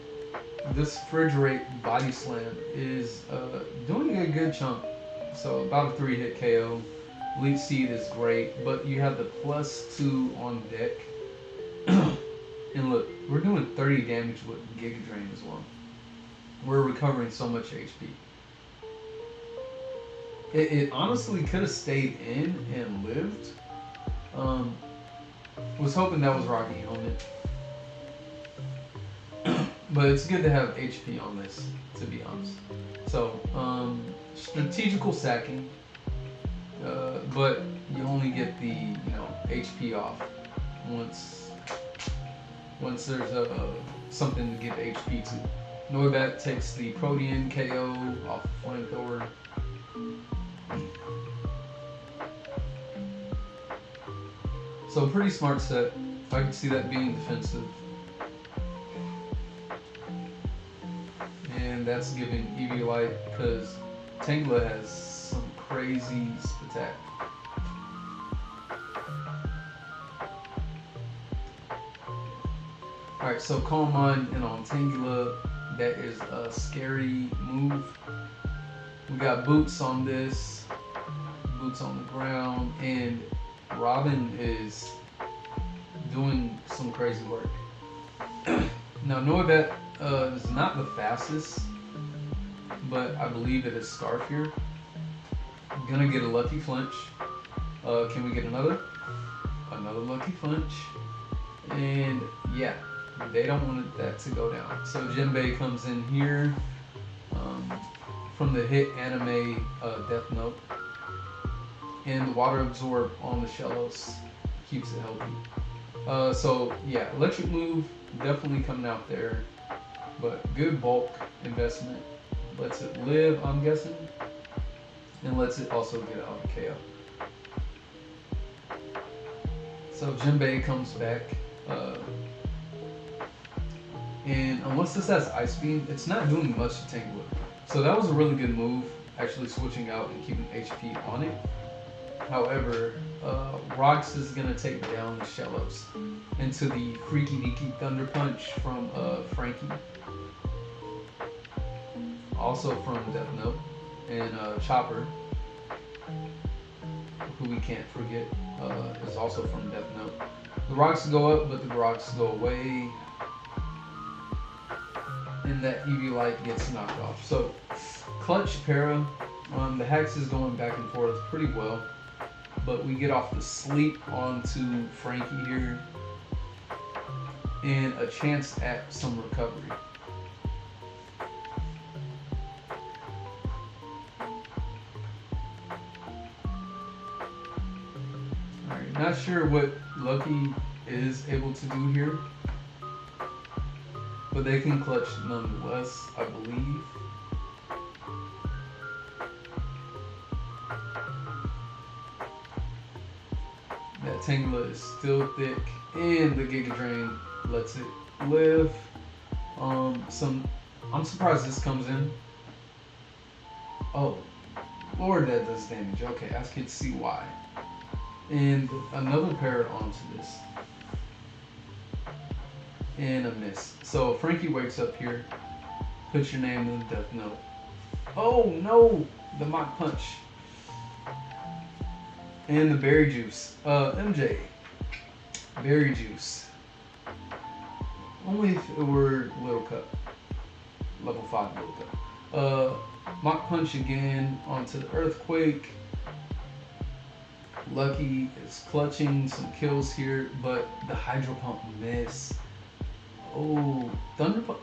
this Refrigerate Body Slam is doing a good chunk. So about a 3-hit KO. Leech Seed is great, but you have the +2 on deck. And look, we're doing 30 damage with Giga Drain as well. We're recovering so much HP. It honestly could have stayed in and lived. Was hoping that was Rocky Helmet. But it's good to have HP on this, to be honest. So, strategical sacking. But you only get the, HP off once there's something to give HP to. Noibat takes the Protean KO off Flamethrower. So pretty smart set. I can see that being defensive. And that's giving Eviolite because Tangela has some crazy attack. Alright, so Calm Mind and on Tangela, that is a scary move. We got Boots on this, Boots on the ground, and Robin is doing some crazy work. Now, Noibat is not the fastest, but I believe it is Scarf here. I'm gonna get a lucky flinch. Can we get another? Another lucky flinch. And yeah, they don't want that to go down. So Jinbei comes in here from the hit anime Death Note. And the Water Absorb on the Shellos keeps it healthy. So yeah, electric move definitely coming out there, but good bulk investment. Lets it live, I'm guessing, and lets it also get out of KO. So Jinbei comes back, and unless this has Ice Beam, it's not doing much to Tangela. So that was a really good move, actually switching out and keeping HP on it. However, Rocks is gonna take down the Shellos into the Freaky Deaky Thunder Punch from Frankie, also from Death Note, and Chopper, who we can't forget, is also from Death Note. The Rocks go up, but the Rocks go away, and that EV Light gets knocked off. So, Clutch Para, the Hex is going back and forth pretty well, but we get off the sleep onto Frankie here, and a chance at some recovery. Alright, not sure what Lucky is able to do here, but they can clutch nonetheless, I believe. That Tangela is still thick, and the Giga Drain lets it live. I'm surprised this comes in. Oh, Lord, that does damage. Okay, I can see why. And another pair onto this. And a miss. So Frankie wakes up here, puts your name in the Death Note. Oh no! The Mach Punch. And the Berry Juice. MJ. Berry Juice. Only if it were Little Cup. Level 5 Little Cup. Mach Punch again onto the Earthquake. Lucky is clutching some kills here, but the Hydro Pump miss. Oh, Thunder Pump.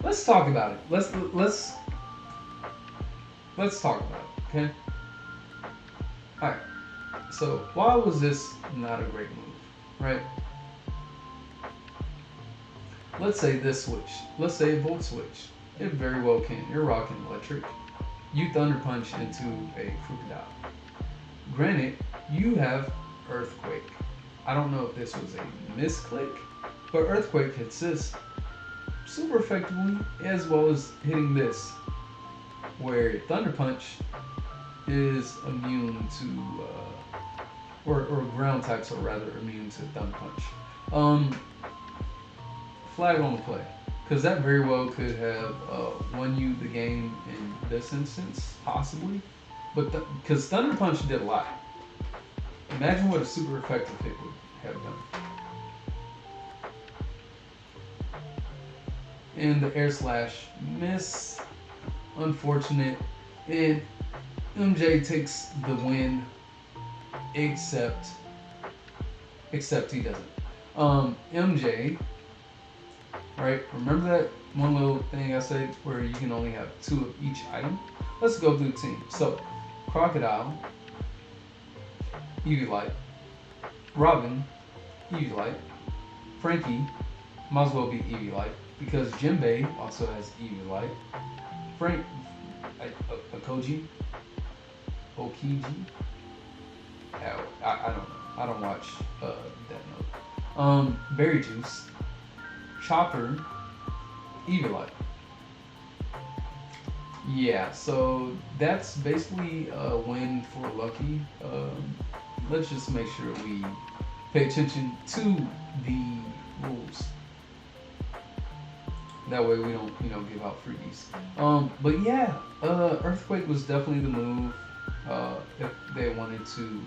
Let's talk about it. Let's talk about it, okay? Alright. So why was this not a great move, right? Let's say this switch. Let's say Volt Switch. It very well can. You're rocking electric. You Thunder Punch into a Crocodile. Granted, you have Earthquake. I don't know if this was a misclick, but Earthquake hits this super effectively, as well as hitting this, where Thunder Punch is immune to, or ground types are rather immune to Thunder Punch. Flag on the play, because that very well could have won you the game in this instance, possibly, but because Thunder Punch did a lot. Imagine what a super effective hit would have done. And the Air Slash miss, unfortunate, and MJ takes the win, except he doesn't. MJ, right? Remember that one little thing I said where you can only have 2 of each item? Let's go through the team. So, Crocodile, Eevee Light, Robin, Eevee Light, Frankie, might as well be Eevee Light, because Jinbei also has Eevee Light, Okiji, I don't know. I don't watch Death Note. Berry Juice, Chopper, Eevee Light. Yeah, so that's basically a win for Lucky. Let's just make sure we pay attention to the rules. That way we don't, give out freebies. But yeah, Earthquake was definitely the move if they wanted to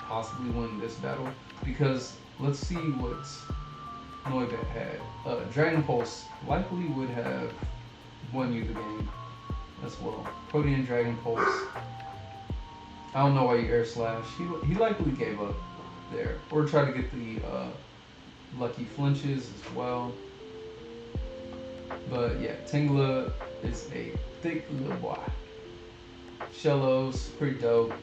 possibly win this battle. Because let's see what Noibat had. Dragon Pulse likely would have won you the game as well. Protean Dragon Pulse. I don't know why you Air Slash. He likely gave up there. Or tried to get the Lucky flinches as well. But yeah, Tangela is a thick little boy. Shellos, pretty dope.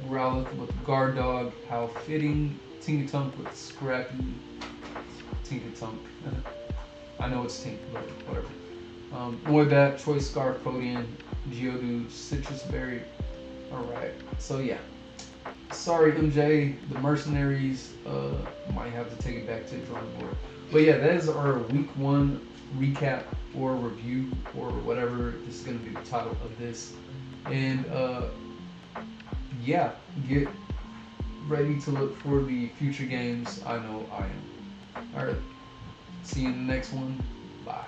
Growlithe with Guard Dog, how fitting. Tinkatunk with Scrappy. Tinkatunk. I know it's Tink, but whatever. Noibat, Choice Scarf, Protean, Geodude, Citrus Berry. Alright, so yeah. Sorry, MJ, the Mercenaries might have to take it back to the drawing board. But yeah, that is our week 1 recap or review or whatever. This is going to be the title of this. And yeah, get ready to look for the future games. I know I am. Alright, see you in the next one. Bye.